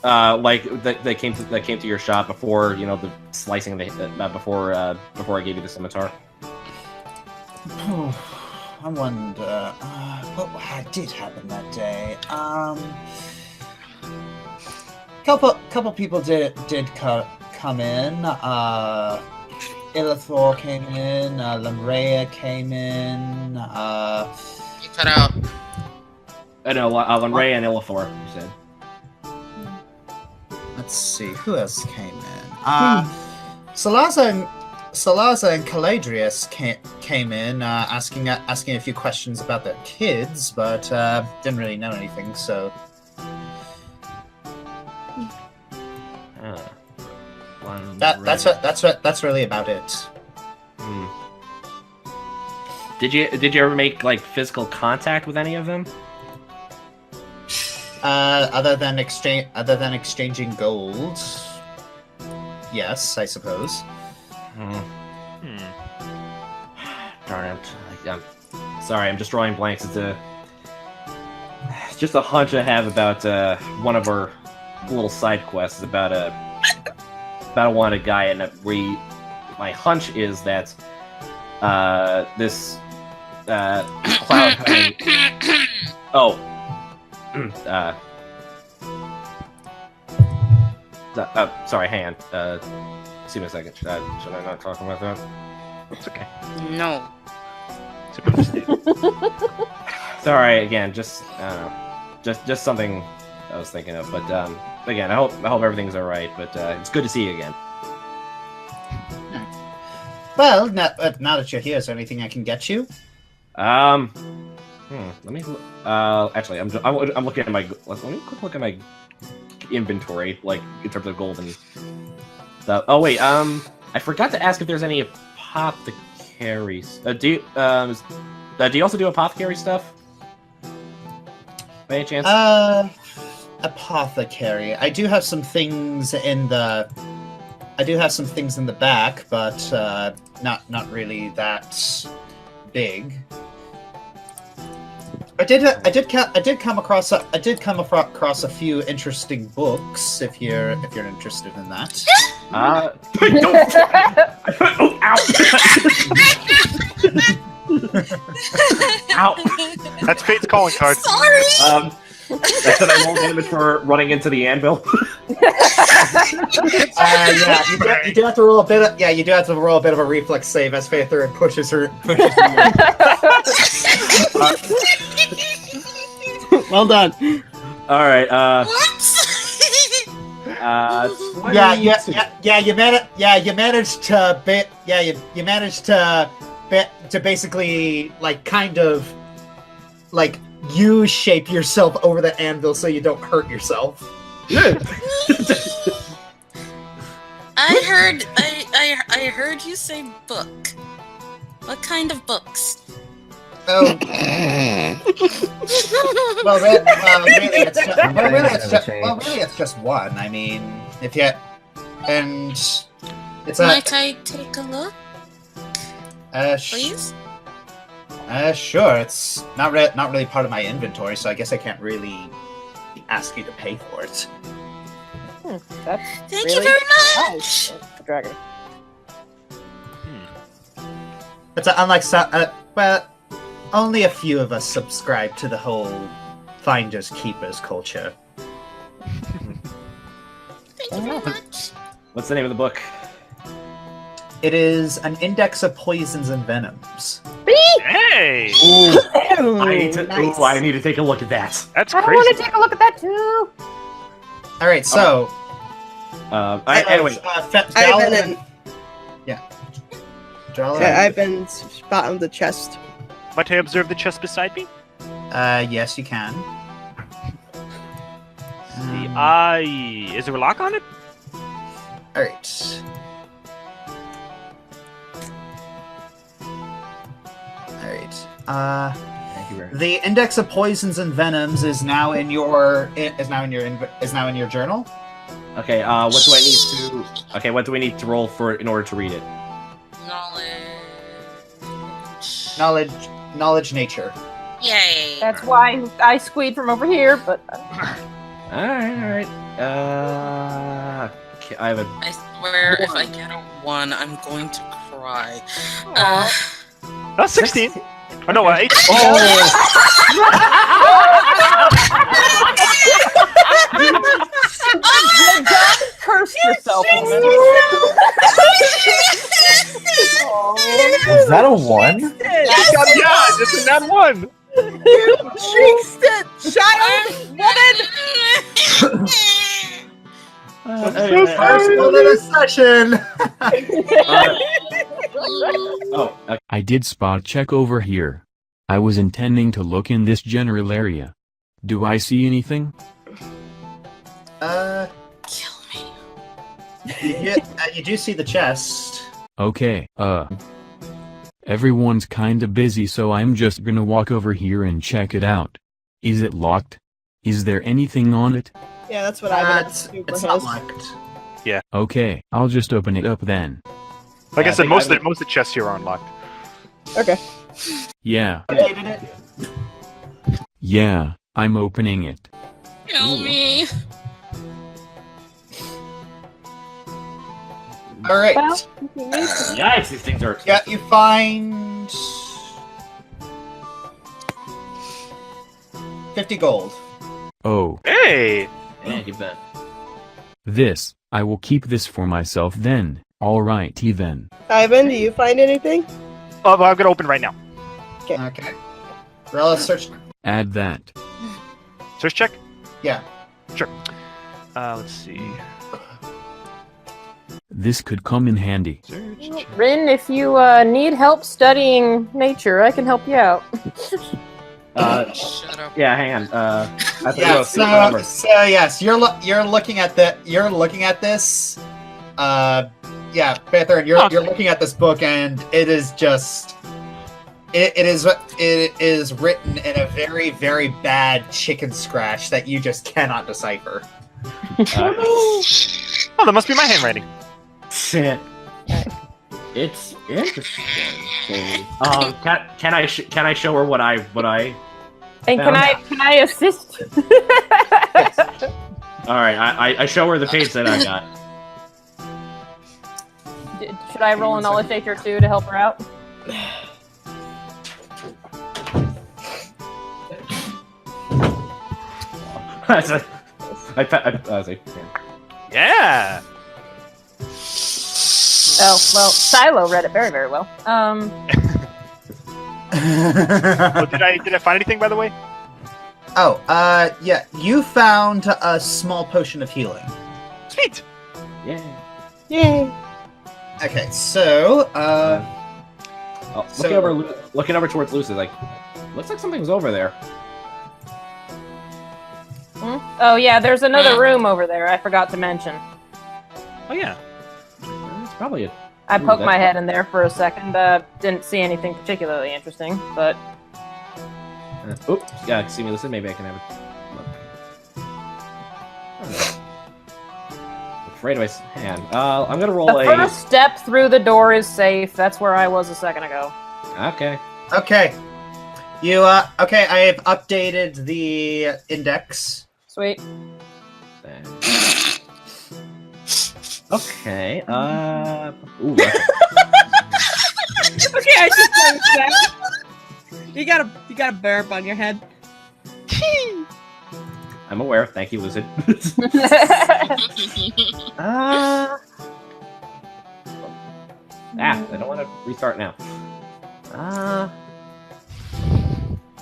That came to your shop before the slicing of the before I gave you the scimitar. I wonder what did happen that day. Couple people did come in. Illithor came in. Lamrea came in. You cut out. I know, Lamrea and Illithor, you said. Let's see, who else came in? Salaza and Caladrius came in, asking a few questions about their kids, but didn't really know anything. So, that's really about it. Did you ever make physical contact with any of them? Other than exchanging gold, yes, I suppose. Darn it! I'm sorry, I'm just drawing blanks. It's just a hunch I have about one of our little side quests about a wanted guy, and my hunch is that this cloud hunting. Sorry, hang on. Excuse me a second. Should I not talk about that? It's okay. No. It's a good mistake. Sorry, again, just I don't know, just something I was thinking of. But again, I hope everything's all right. But it's good to see you again. Well, now that you're here, is there anything I can get you? Let me. Actually, I'm looking at my. Let me quick look at my inventory, like in terms of gold and stuff. Oh wait, I forgot to ask if there's any apothecaries. Do you also do apothecary stuff? By any chance? Apothecary. I do have some things in the. I do have some things in the back, but not really that big. I did come across a few interesting books. If you're interested in that. Ow! That's Fate's calling card. Sorry. That's an roll damage for running into the anvil. Yeah, you do have to roll a bit of a reflex save as Faither pushes her. Well done. All right. What? You managed to basically like kind of like U-shape yourself over the anvil so you don't hurt yourself. I heard you say book. What kind of books? Oh. Really, it's just one. I mean, if you and it's Might I take a look, please? Sure. It's not really part of my inventory, so I guess I can't really ask you to pay for it. That's Thank really you very nice. much. The dragon. It's unlike well, only a few of us subscribe to the whole finders keepers culture. Thank you very much. What's the name of the book? It is an index of poisons and venoms. Hey! I need to take a look at that. That's I crazy. want to take a look at that too. All right, so Anyway, I've been spotting the chest. Might I observe the chest beside me? Yes, you can. Is there a lock on it? All right. thank you very much. The index of poisons and venoms is now in your journal. Okay. What do I need to? Okay. What do we need to roll for in order to read it? Knowledge nature. Yay. That's why I squeed from over here, but All right. Okay, I have a. I swear, if I get a 1, I'm going to cry. That's 16. Oh no, 8. cursed yourself. Is that a 1? Yeah, this is that 1. You jinxed it, child, woman. First one in a session. Okay. I did spot check over here. I was intending to look in this general area. Do I see anything? Kill me. You do see the chest. Okay, everyone's kinda busy, so I'm just gonna walk over here and check it out. Is it locked? Is there anything on it? Yeah, that's what I would It's not locked. Okay, I'll just open it up then. Like I I said, think most I of the chests here are unlocked. Okay. Yeah, Updated it. yeah, I'm opening it. Kill me. All right. Yikes! These things are. Yeah, you find 50 gold. Oh, Hey! Thank you, Ben. this, I will keep this for myself then. Alrighty then. Ivan, do you find anything? Oh, well, I'm gonna open right now. Okay. Rella, search. Add that. Search check? Yeah. Sure. Let's see. This could come in handy. Search check. Rin, if you need help studying nature, I can help you out. Shut up. Yeah, hang on. Yeah. So yes, you're looking at this. Yeah, Panther, you're looking at this book, and it is just. It is written in a very, very bad chicken scratch that you just cannot decipher. Oh, that must be my handwriting. Shit. It's interesting. Can I show her what I And found? can I assist? All right, I show her the page that I got. Should I roll a knowledge nature too to help her out? I was like, Yeah. Oh well, Silo read it very, very well. Oh, did I find anything, by the way? Oh, yeah, you found a small potion of healing. Sweet. yeah. Yay! Okay, so, looking over towards Lucy, like, looks like something's over there. Oh yeah, there's another room over there. I forgot to mention. Oh yeah. It's probably a. I poked that's my head in there for a second. Didn't see anything particularly interesting, but Oops, yeah, see me listen. Maybe I can have it. Afraid of my hand. I'm gonna roll the a. first step through the door is safe. That's where I was a second ago. Okay. okay. You, okay, I have updated the index. Sweet. Okay. Ooh. Okay, I just noticed that. You got a burp on your head. I'm aware. Thank you, Lizard. I don't want to restart now.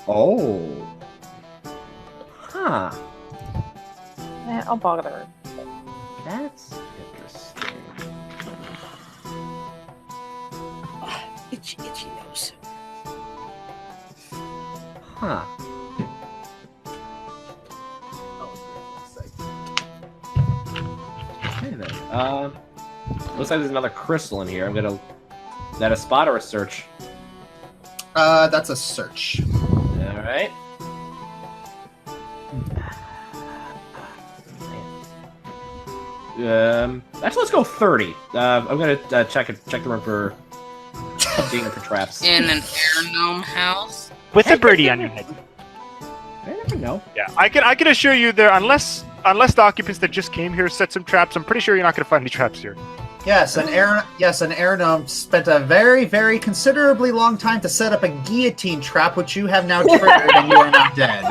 Oh. Huh. Yeah, I'll bother her. That's interesting. Itchy nose. Huh. Okay then. Looks like there's another crystal in here. I'm gonna. Is that a spot or a search? That's a search. All right. Actually, let's go 30. I'm gonna check the room for digging for traps. In an air gnome house? With a birdie on your head. I never know. Yeah, I can assure you there, unless the occupants that just came here set some traps, I'm pretty sure you're not going to find any traps here. Yes, an air gnome spent a very, very considerably long time to set up a guillotine trap, which you have now triggered, and you are not dead.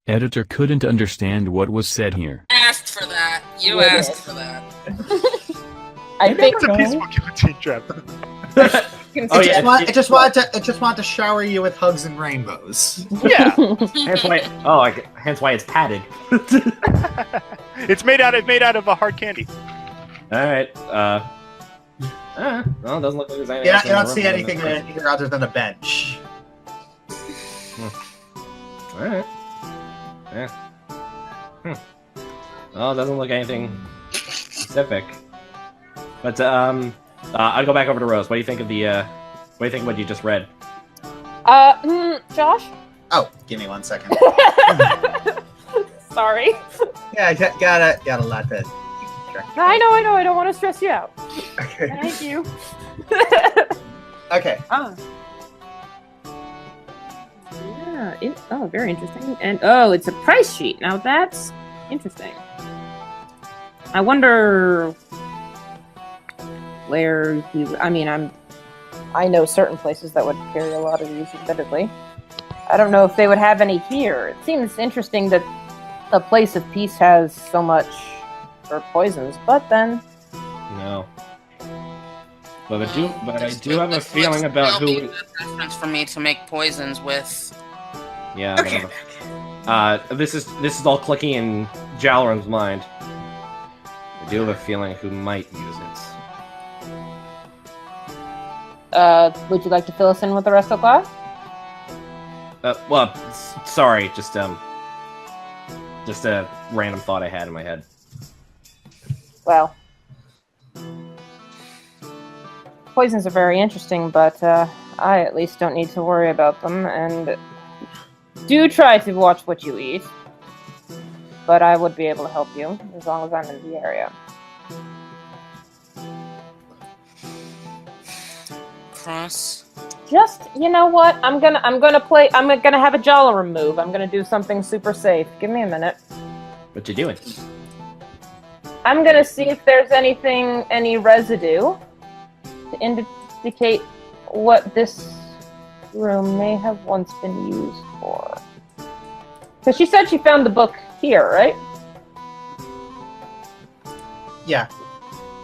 Editor couldn't understand what was said here. Asked for that. You asked for that. I think It's a peaceful guillotine trap. Oh, yeah. It just wanted to shower you with hugs and rainbows. Yeah. Hence why it's padded. It's made out of a hard candy. All right. Well, it doesn't look like there's anything. Yeah, else you in don't the see room anything in here other than a bench. All right. Yeah. Well, it doesn't look anything specific. But I'll go back over to Rose. What do you think of the? What do you think of what you just read? Josh? Oh, give me 1 second. Sorry. Yeah, I got a lot to keep track of. I know. I don't want to stress you out. Okay. Thank you. Okay. Yeah. Very interesting. And it's a price sheet. Now that's interesting. I wonder where you. I mean, I know certain places that would carry a lot of these, admittedly. I don't know if they would have any here. It seems interesting that a place of peace has so much for poisons, but then No. But I do have a feeling about who. It'll be a preference for me to make poisons with. Yeah. Okay. This is all clicking in Jalron's mind. I do have a feeling who might use it. would you like to fill us in with the rest of the class? Well, sorry, just a random thought I had in my head. Well, poisons are very interesting, but I at least don't need to worry about them, and do try to watch what you eat. But I would be able to help you as long as I'm in the area. Cross. Just, you know what? I'm gonna have a Jalaram move. I'm gonna do something super safe. Give me a minute. What you doing? I'm gonna see if there's any residue to indicate what this room may have once been used for. Because she said she found the book here, right? Yeah.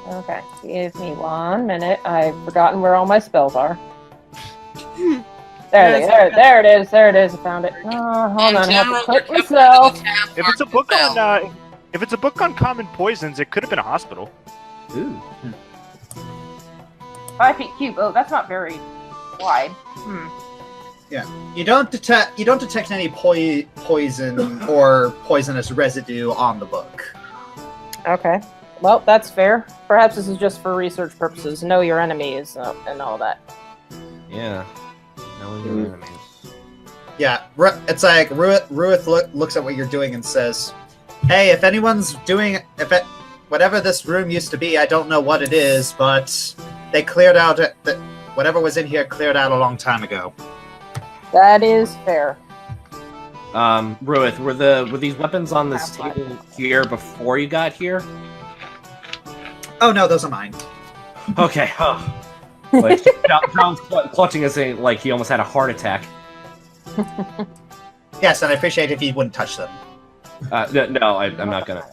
Okay, give me 1 minute. I've forgotten where all my spells are. There it is. I found it. Hold on, I have to click myself. If it's a book on common poisons, it could have been a hospital. Ooh. 5 feet cube. Oh, that's not very wide. Yeah. You don't detect any poison or poisonous residue on the book. Okay. Well, that's fair. Perhaps this is just for research purposes. Know your enemies and all that. Yeah. Knowing your enemies. Yeah, it's like Ruith looks at what you're doing and says, "Hey, if anyone's doing whatever this room used to be, I don't know what it is, but they cleared out whatever was in here cleared out a long time ago." That is fair. Ruith, were these weapons on this table here before you got here? Oh no, those are mine. Okay. Like John's clutching as like he almost had a heart attack. Yes, and I appreciate if you wouldn't touch them. No, I'm not gonna.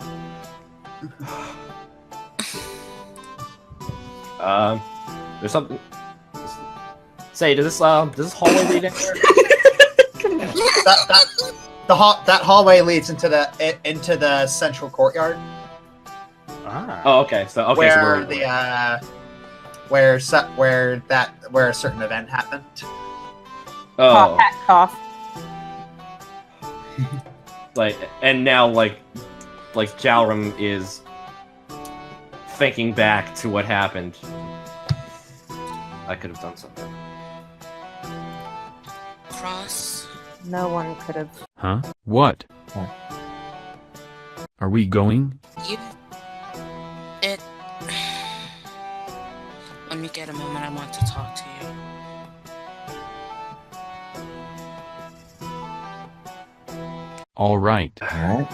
There's something. Say, does this hallway lead anywhere? That hallway leads into the central courtyard. Ah. Oh, okay. So where where a certain event happened. Oh. Cough. And now like Jalram is thinking back to what happened. I could have done something. Cross. No one could have. Huh? What? Are we going? Let me get a moment. I want to talk to you. All right. I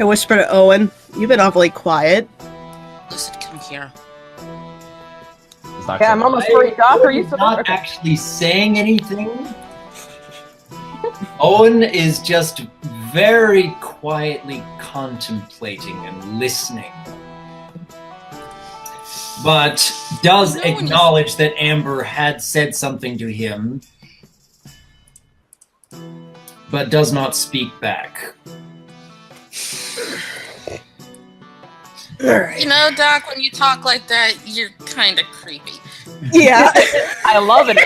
whisper to Owen, "You've been awfully quiet." Listen, come here. Yeah, I'm almost freaked off. Are you not actually saying anything? Owen is just very quietly contemplating and listening. But does acknowledge that Amber had said something to him, but does not speak back. You know, Doc, when you talk like that, you're kind of creepy. Yeah. I love it.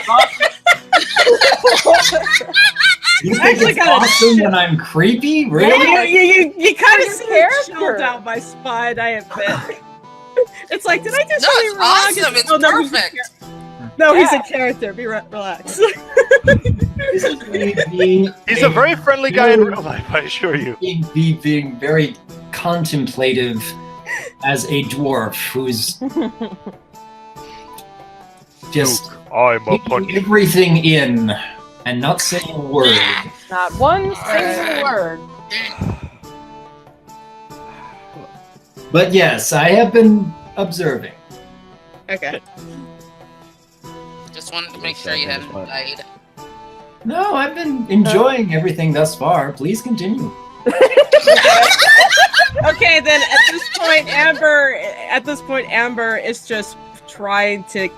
You think it's awesome when I'm creepy? Really? You kind of Your see character. chilled down my spine, I admit. It's like, did I do No, something it's wrong? awesome. It's no, perfect. He's a character. Relax. He's a very friendly guy in real life, I assure you. Being very contemplative as a dwarf who's just I'm a taking everything in and not saying a word. Not one single word. But yes, I have been observing. Okay. Just wanted to make sure you hadn't died. No, I've been enjoying everything thus far. Please continue. Okay, then at this point, Amber is just trying to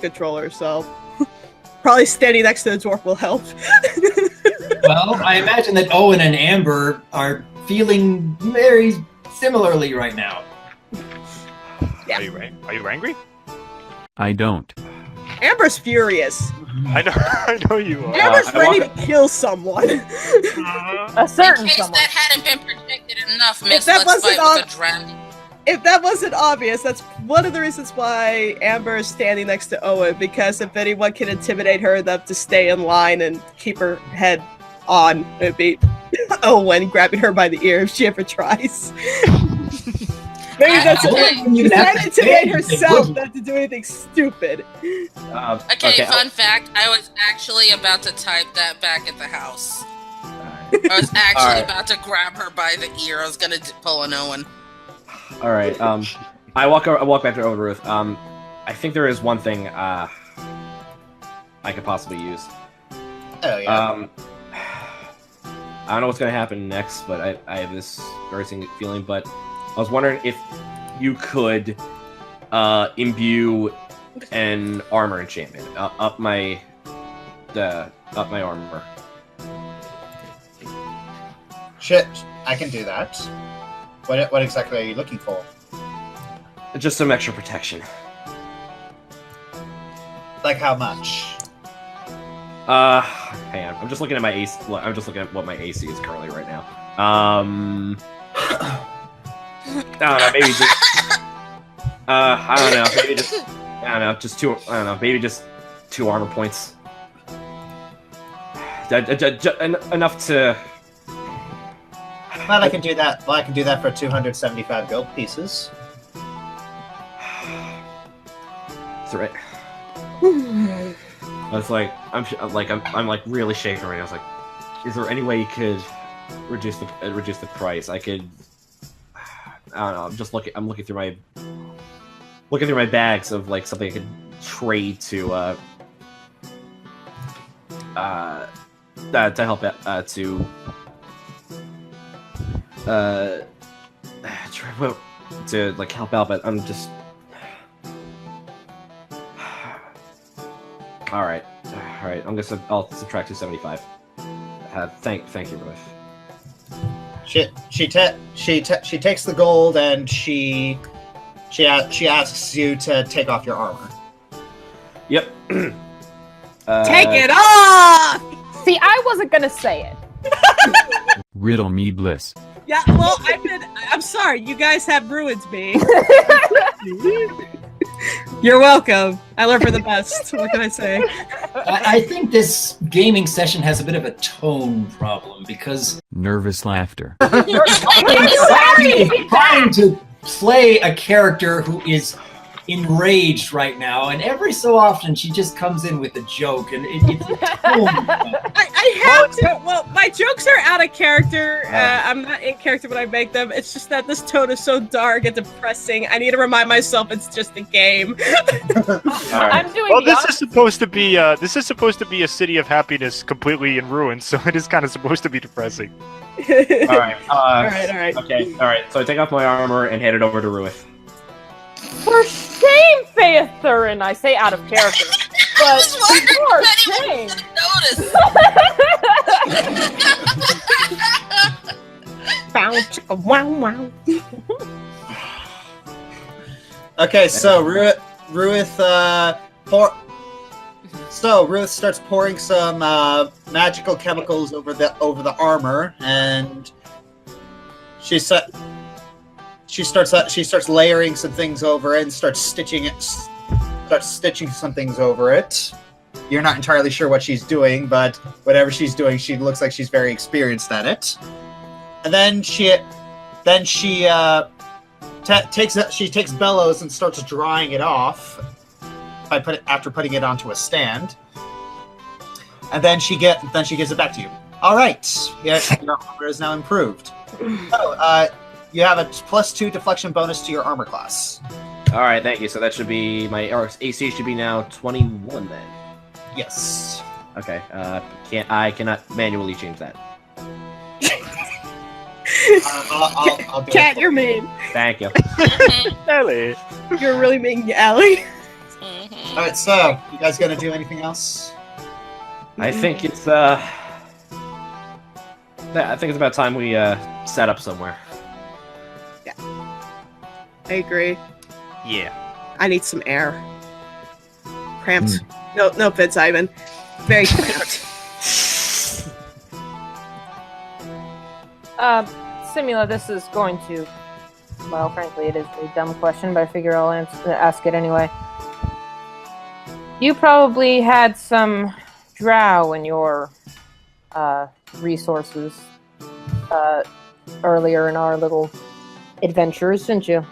control herself. Probably standing next to the dwarf will help. Well, I imagine that Owen and Amber are feeling very similarly right now. Yeah. Are you angry? I don't. Amber's furious. I know you are. Amber's ready to kill someone. A certain In case someone. that hadn't been predicted enough, Miss, that let's wasn't fight with a dragon. If that wasn't obvious, that's one of the reasons why Amber is standing next to Owen, because if anyone can intimidate her enough to stay in line and keep her head on, it'd be Owen grabbing her by the ear if she ever tries. Maybe that's she's trying to intimidate herself not to do anything stupid. Okay, fun fact, I was actually about to type that back at the house. I was actually about to grab her by the ear. I was gonna pull an Owen. All right. I walk back to Ruth. I think there is one thing I could possibly use. Oh yeah. I don't know what's gonna happen next, but I have this very feeling. But I was wondering if you could imbue an armor enchantment up my armor. Shit, I can do that. What exactly are you looking for? Just some extra protection. Like how much? Hang on. I'm just looking at my AC. I'm just looking at what my AC is currently right now. I don't know. Maybe just. I don't know. Maybe just. I don't know. Just two. I don't know. Maybe just 2 armor points. Enough to. Well, I can do that. Well, I can do that for 275 gold pieces. That's right. I was like, I'm like really shaking right now. I was like, is there any way you could reduce the price? I could. I don't know. I'm looking through my bags of like something I could trade to help to like help out, but I'm just. All right. I'll subtract 275. Thank you, Ruth. She takes the gold and she asks you to take off your armor. Yep. Take it off! See, I wasn't gonna say it. Riddle me bliss. Yeah, well, I'm sorry, you guys have ruined me. You're welcome. I love her the best. What can I say? I think this gaming session has a bit of a tone problem because Nervous laughter. trying to play a character who is enraged right now, and every so often she just comes in with a joke, and it's a tone. I have to. Well, my jokes are out of character. I'm not in character when I make them. It's just that this tone is so dark and depressing. I need to remind myself it's just a game. I'm doing. Well, this is supposed to be a city of happiness, completely in ruins. So it is kind of supposed to be depressing. All right. All right. Okay. All right. So I take off my armor and hand it over to Ruth. For shame, saith Thurin. I say out of character. But for shame. Notice. Wow. Okay, so Ruth starts pouring some magical chemicals over the armor, and she starts layering some things over it and starts stitching some things over it. You're not entirely sure what she's doing, but whatever she's doing, she looks like she's very experienced at it. And then she takes bellows and starts drying it off after putting it onto a stand. And then she gives it back to you. All right, your armor is now improved. So, you have a +2 deflection bonus to your armor class. All right, thank you. So that should be my AC should be now 21 then. Yes. Okay. I cannot manually change that. I'll do Cat, it. you're mean. Thank you. Ellie. You're really mean, Allie. Mhm. All right, so you guys gonna do anything else? I think it's about time we set up somewhere. I agree. Yeah. I need some air. cramped. No offense, Ivan. Very cramped. Simula, this is going to, well, frankly, it is a dumb question, but I figure I'll ask it anyway. You probably had some drow in your resources earlier in our little adventures, didn't you?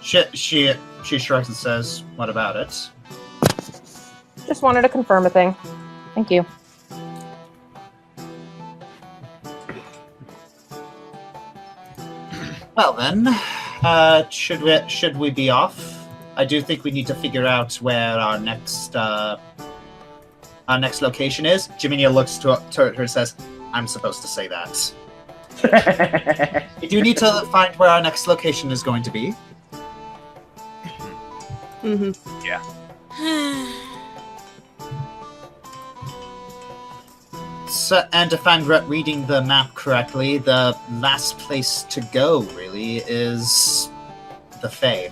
She shrugs and says, "What about it?" Just wanted to confirm a thing. Thank you. Well then, should we be off? I do think we need to figure out where our next location is. Jiminia looks to her and says, "I'm supposed to say that." We do need to find where our next location is going to be. Mm-hmm. Yeah. So, and if I'm reading the map correctly, the last place to go, really, is the Fae.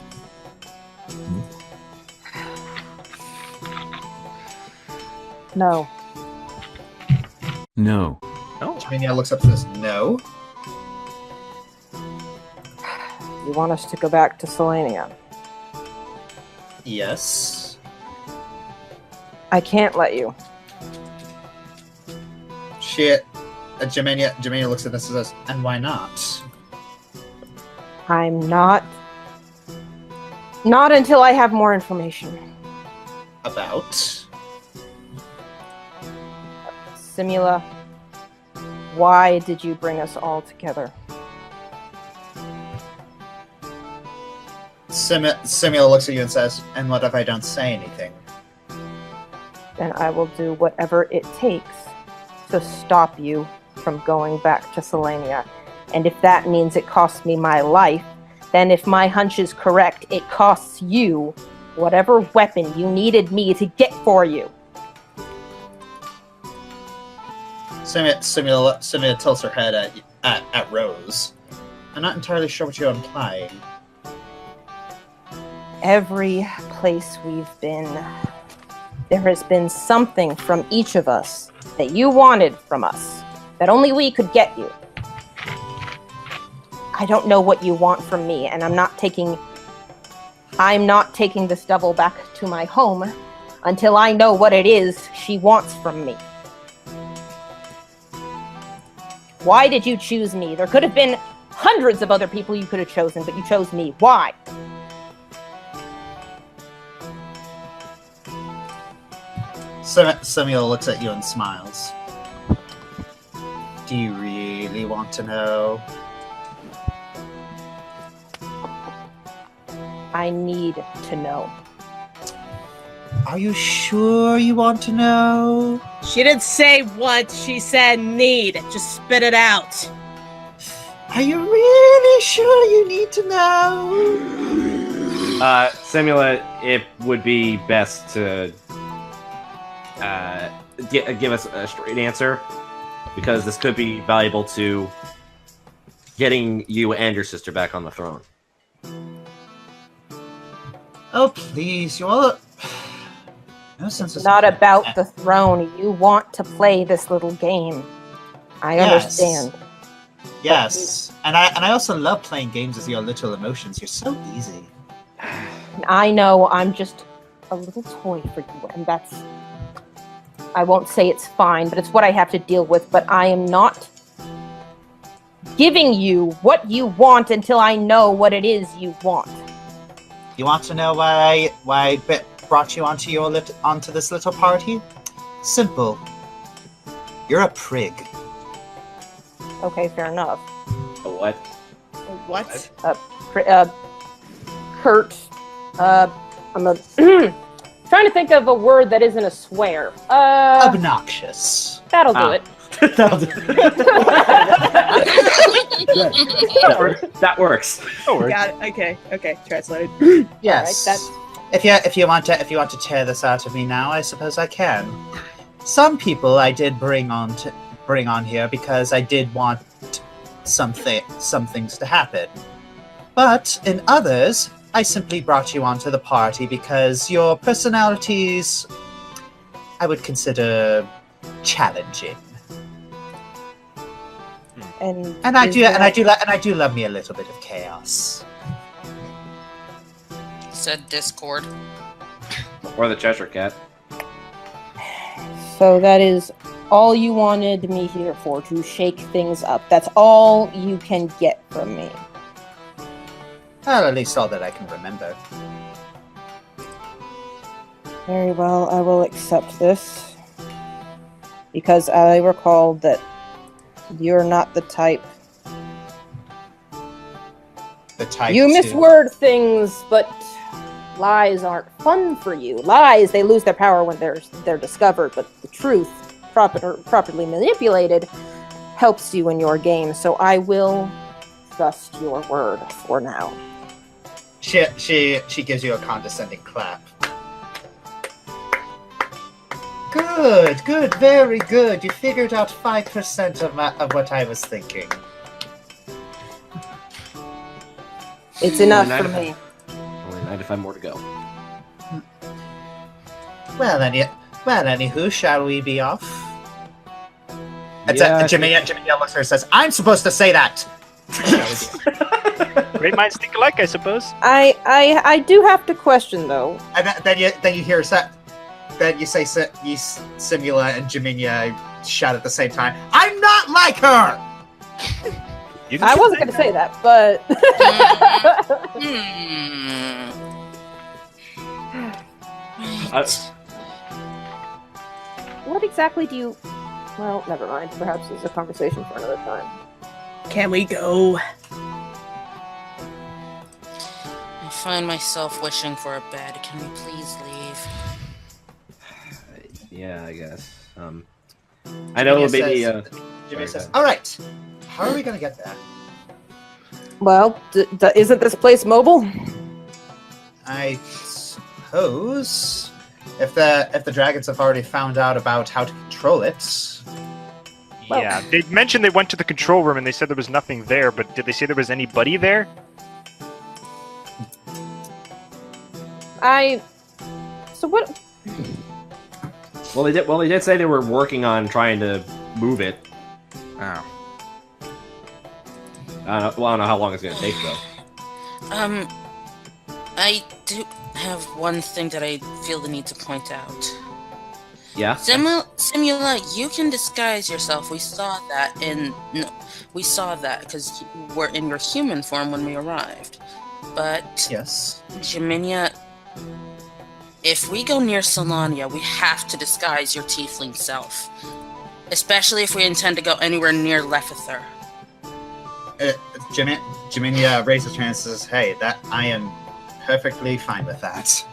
No. No. Jiminia looks up and says, "No." You want us to go back to Selenia? Yes. I can't let you. Jiminia looks at this and says, "And why not?" I'm not. Not until I have more information. About? Simula, why did you bring us all together? Simula looks at you and says, "And what if I don't say anything?" Then I will do whatever it takes to stop you from going back to Selenia. And if that means it costs me my life, then if my hunch is correct, it costs you whatever weapon you needed me to get for you. Simula tilts her head at Rose. "I'm not entirely sure what you're implying." Every place we've been, there has been something from each of us that you wanted from us, that only we could get you. I don't know what you want from me, and I'm not taking this devil back to my home until I know what it is she wants from me. Why did you choose me? There could have been hundreds of other people you could have chosen, but you chose me. Why? Samuel looks at you and smiles. "Do you really want to know?" I need to know. "Are you sure you want to know?" She didn't say what, she said need. Just spit it out. "Are you really sure you need to know?" Simula, it would be best to give us a straight answer, because this could be valuable to getting you and your sister back on the throne. "Oh, please, you all... No sense It's not about the throne. You want to play this little game. I understand. Yes, and I also love playing games with your little emotions. You're so easy." I know I'm just a little toy for you, and that's... I won't say it's fine, but it's what I have to deal with, but I am not giving you what you want until I know what it is you want. "You want to know why I brought you onto this little party? Simple. You're a prig." Okay, fair enough. A what? What? Kurt, I'm a... trying to think of a word that isn't a swear. Obnoxious. That'll do it. That'll do it. That works. Got it. Okay. Translated. Yes. All right, If you want to tear this out of me now, I suppose I can. Some people I did bring on here because I did want some things to happen. But in others, I simply brought you onto the party because your personalities I would consider challenging. And I do love me a little bit of chaos. Said Discord. Or the Cheshire Cat. So that is all you wanted me here for, to shake things up. That's all you can get from me. Well, at least all that I can remember. Very well, I will accept this. Because I recall that you're not the type. The type You to- misword things, but lies aren't fun for you. Lies, they lose their power when they're discovered, but the truth, properly manipulated, helps you in your game. So I will trust your word for now. She gives you a condescending clap. Good, very good. You figured out 5% of what I was thinking. It's enough Only for nine- me. Only 95 more to go. Well, anywho, shall we be off? Yeah, Jimmy looks at her and says, "I'm supposed to say that." Great minds think alike, I suppose. I do have to question though. And then you hear then you say Simula and Jaminia shout at the same time. I'm not like her. You can I say wasn't going to say that, but what exactly do you? Well, never mind. Perhaps it's a conversation for another time. Can we go? I find myself wishing for a bed. Can we please leave? Yeah, I guess. I know maybe. Jimmy says, "All right, how are we gonna get there?" Well, isn't this place mobile? I suppose if the dragons have already found out about how to control it. Yeah, they mentioned they went to the control room and they said there was nothing there, but did they say there was anybody there? So what? Well, they did say they were working on trying to move it. Oh. I don't know how long it's gonna take though. I do have one thing that I feel the need to point out. Yeah. Simula, you can disguise yourself. We saw that because you were in your human form when we arrived. But Yes. Jaminia, if we go near Solania, we have to disguise your tiefling self. Especially if we intend to go anywhere near Lefither. Jaminia raises her hand and says, "Hey, that I am perfectly fine with that."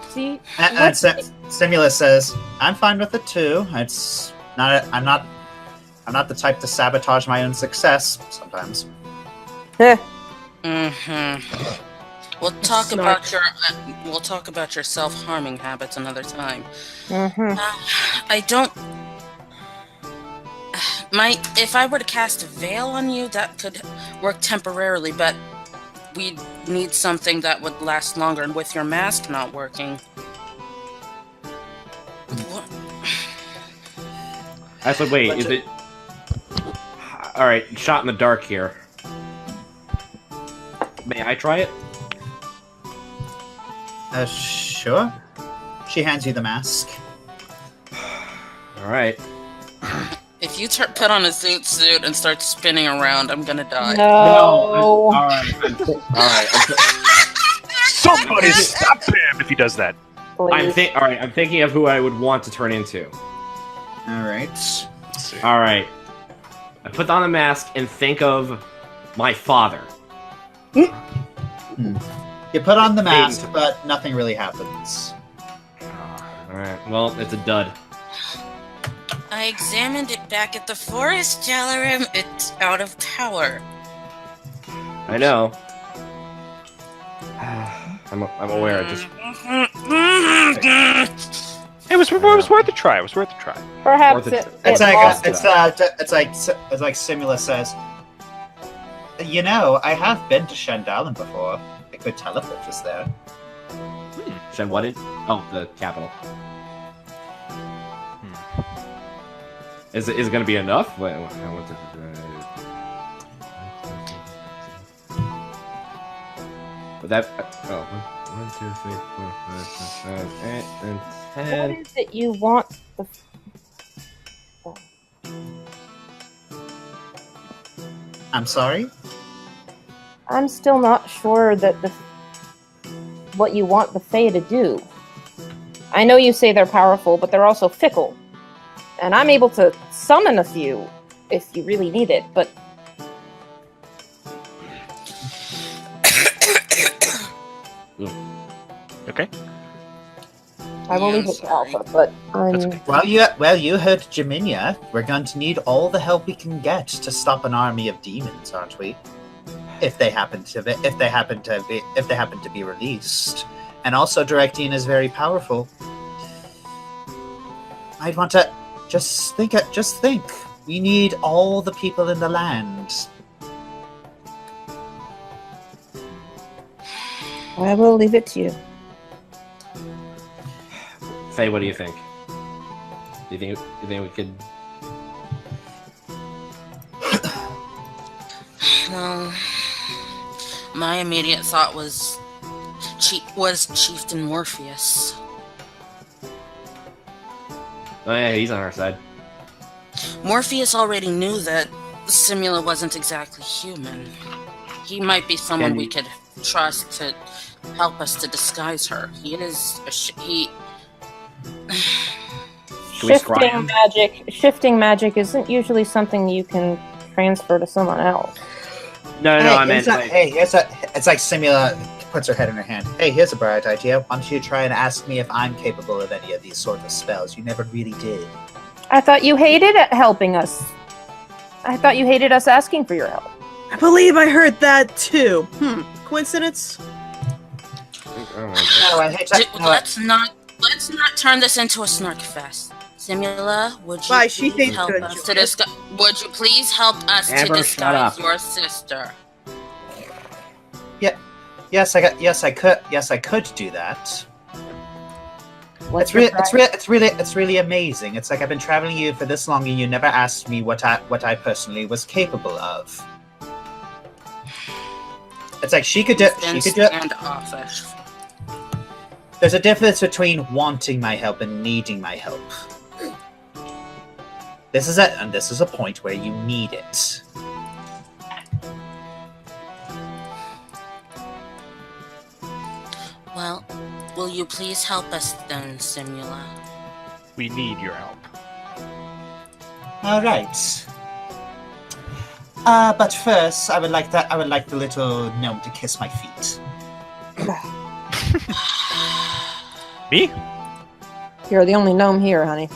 See, And Simula says, "I'm fine with it too. It's not. I'm not the type to sabotage my own success. Sometimes." Mm-hmm. We'll talk about your self-harming habits another time. I don't. If I were to cast a veil on you, that could work temporarily, but we'd need something that would last longer. And with your mask not working, I said, wait, is it? All right, shot in the dark here. May I try it? Sure. She hands you the mask. All right. if you put on a zoot suit and start spinning around, I'm gonna die. No. All right. Somebody stop him if he does that. I'm thinking of who I would want to turn into. All right. All right. I put on the mask and think of my father. You put on the mask, but nothing really happens. All right. Well, it's a dud. I examined it back at the forest, Jalarim. It's out of power. I know. I'm aware. It was worth a try. It was worth a try. Perhaps Or the- It's lost like Simula says. You know, I have been to Shandalin before. I could teleport us there. Shen, what did? Oh, the capital. Is it going to be enough? Wait, I want to. But that. Oh, 1, 2, 3, 4, 5, 6, 7, 8, and 10. What is it you want? I'm sorry? I'm still not sure that what you want the Fae to do. I know you say they're powerful, but they're also fickle. And I'm able to summon a few if you really need it, but Okay. I will leave it to Alpha, but That's I'm... okay. Well, you heard Jaminia. We're going to need all the help we can get to stop an army of demons, aren't we? If they happen to be released. And also Directine is very powerful. I'd want to just think. We need all the people in the land. I will leave it to you. Faye, what do you think? Do you think we could? Well, my immediate thought was Chieftain Morpheus. Oh yeah, he's on our side. Morpheus already knew that Simula wasn't exactly human. He might be someone we could trust to help us to disguise her. He is he. Shifting magic isn't usually something you can transfer to someone else. No, I meant. It's like Simula puts her head in her hand. Hey, here's a bright idea. Why don't you try and ask me if I'm capable of any of these sort of spells? You never really did. I thought you hated helping us. I thought you hated us asking for your help. I believe I heard that too. Coincidence? No, I hate that. Let's not turn this into a snark fest. Simula, would you Why, she please thinks help good, us to discuss? Would you please help us Amber, to shut up. disguise your sister? Yes, I could do that. What's It's really amazing. It's like I've been traveling you for this long, and you never asked me what I personally was capable of. It's like she could do it. And offish. There's a difference between wanting my help and needing my help. This is a point where you need it. Well, will you please help us then, Simula? We need your help. All right. But first, I would like the little gnome to kiss my feet. Me? You're the only gnome here, honey.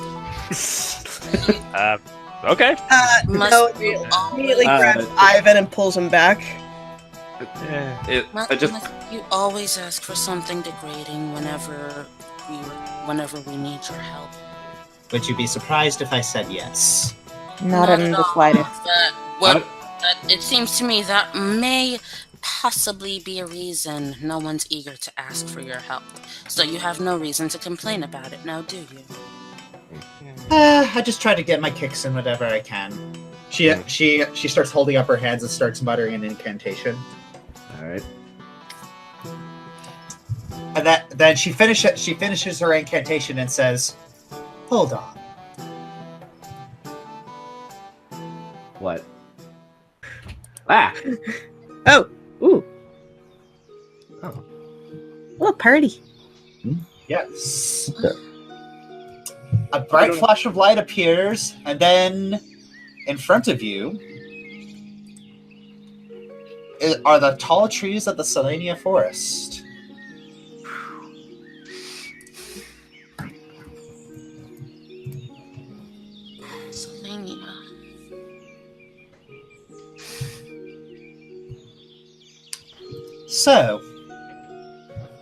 Okay. No, immediately grabs Ivan and pulls him back. You always ask for something degrading whenever we need your help. Would you be surprised if I said yes? Not in the slightest. But it seems to me that may possibly be a reason no one's eager to ask for your help. So you have no reason to complain about it now, do you? I just try to get my kicks in whatever I can. She starts holding up her hands and starts muttering an incantation. All right. And then she finishes her incantation and says, "Hold on." What? Ah! Oh, ooh. Oh. Oh, party. Yes. A bright flash of light appears, and then in front of you are the tall trees of the Selenia forest. Selenia. So,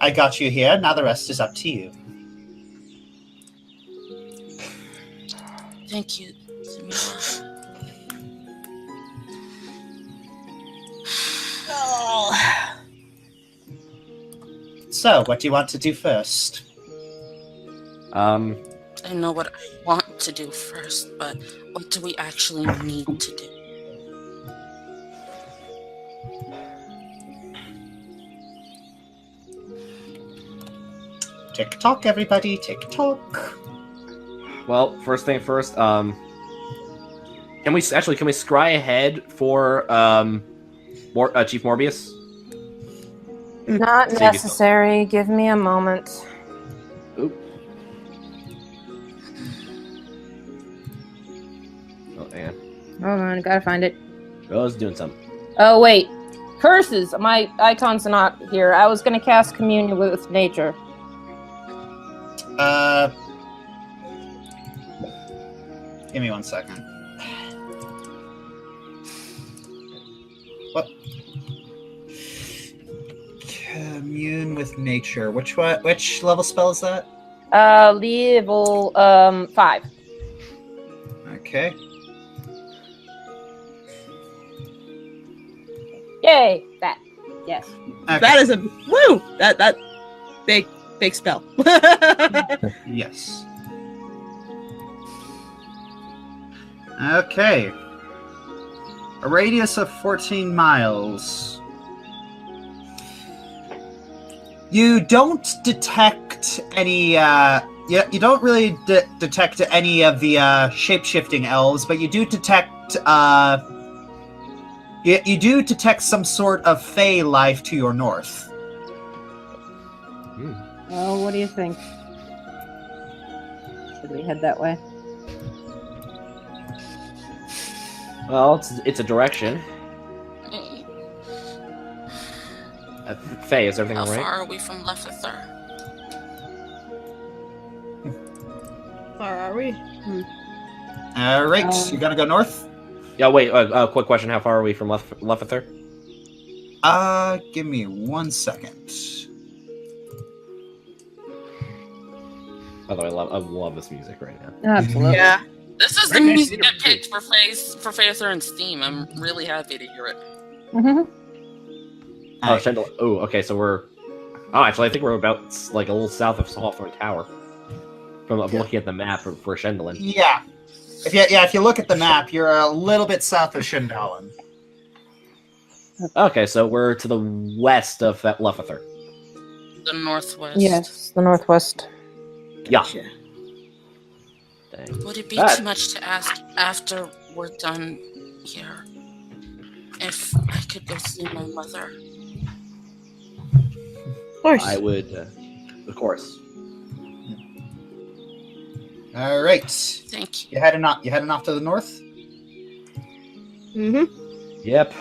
I got you here. Now the rest is up to you. Thank you, Samira. Oh. So, what do you want to do first? I know what I want to do first, but what do we actually need to do? Tick-tock, everybody, tick-tock. Well, first thing first, can we scry ahead for Chief Morbius? Not necessary. Give me a moment. Oop. Oh, hang on. Hold on, gotta find it. I was doing something. Oh, wait. Curses! My icon's not here. I was gonna cast Communion with Nature. Give me 1 second. What? Commune with nature. Which level spell is that? Level 5. Okay. Yay! That. Yes. Okay. That is a woo. That big spell. Yes. Okay. A radius of 14 miles. You don't detect any, you don't really detect any of the, shape-shifting elves, but you do detect, you do detect some sort of fey life to your north. Well, what do you think? Should we head that way? Well, it's a direction. Faye, is everything How alright? far are we from Lefether? Far are we? Alright, you gonna go north? Yeah, wait, quick question. How far are we from Lefether? Give me 1 second. By the way, I love this music right now. Absolutely. Yeah. This is the music I picked for Phaether and Steam. I'm really happy to hear it. Mm-hmm. Oh, Shendel. Oh, okay, so we're... Oh, actually, I think we're about, like, a little south of Hawthorne Tower. From looking at the map for Shendelin. Yeah. If you look at the map, you're a little bit south of Shindalan. Okay, so we're to the west of Lefether. The northwest. Yes, the northwest. Yeah. Dang. Would it be too much to ask after we're done here if I could go see my mother? Of course. I would, of course. All right. Thank you. You heading off to the north? Mm-hmm. Yep.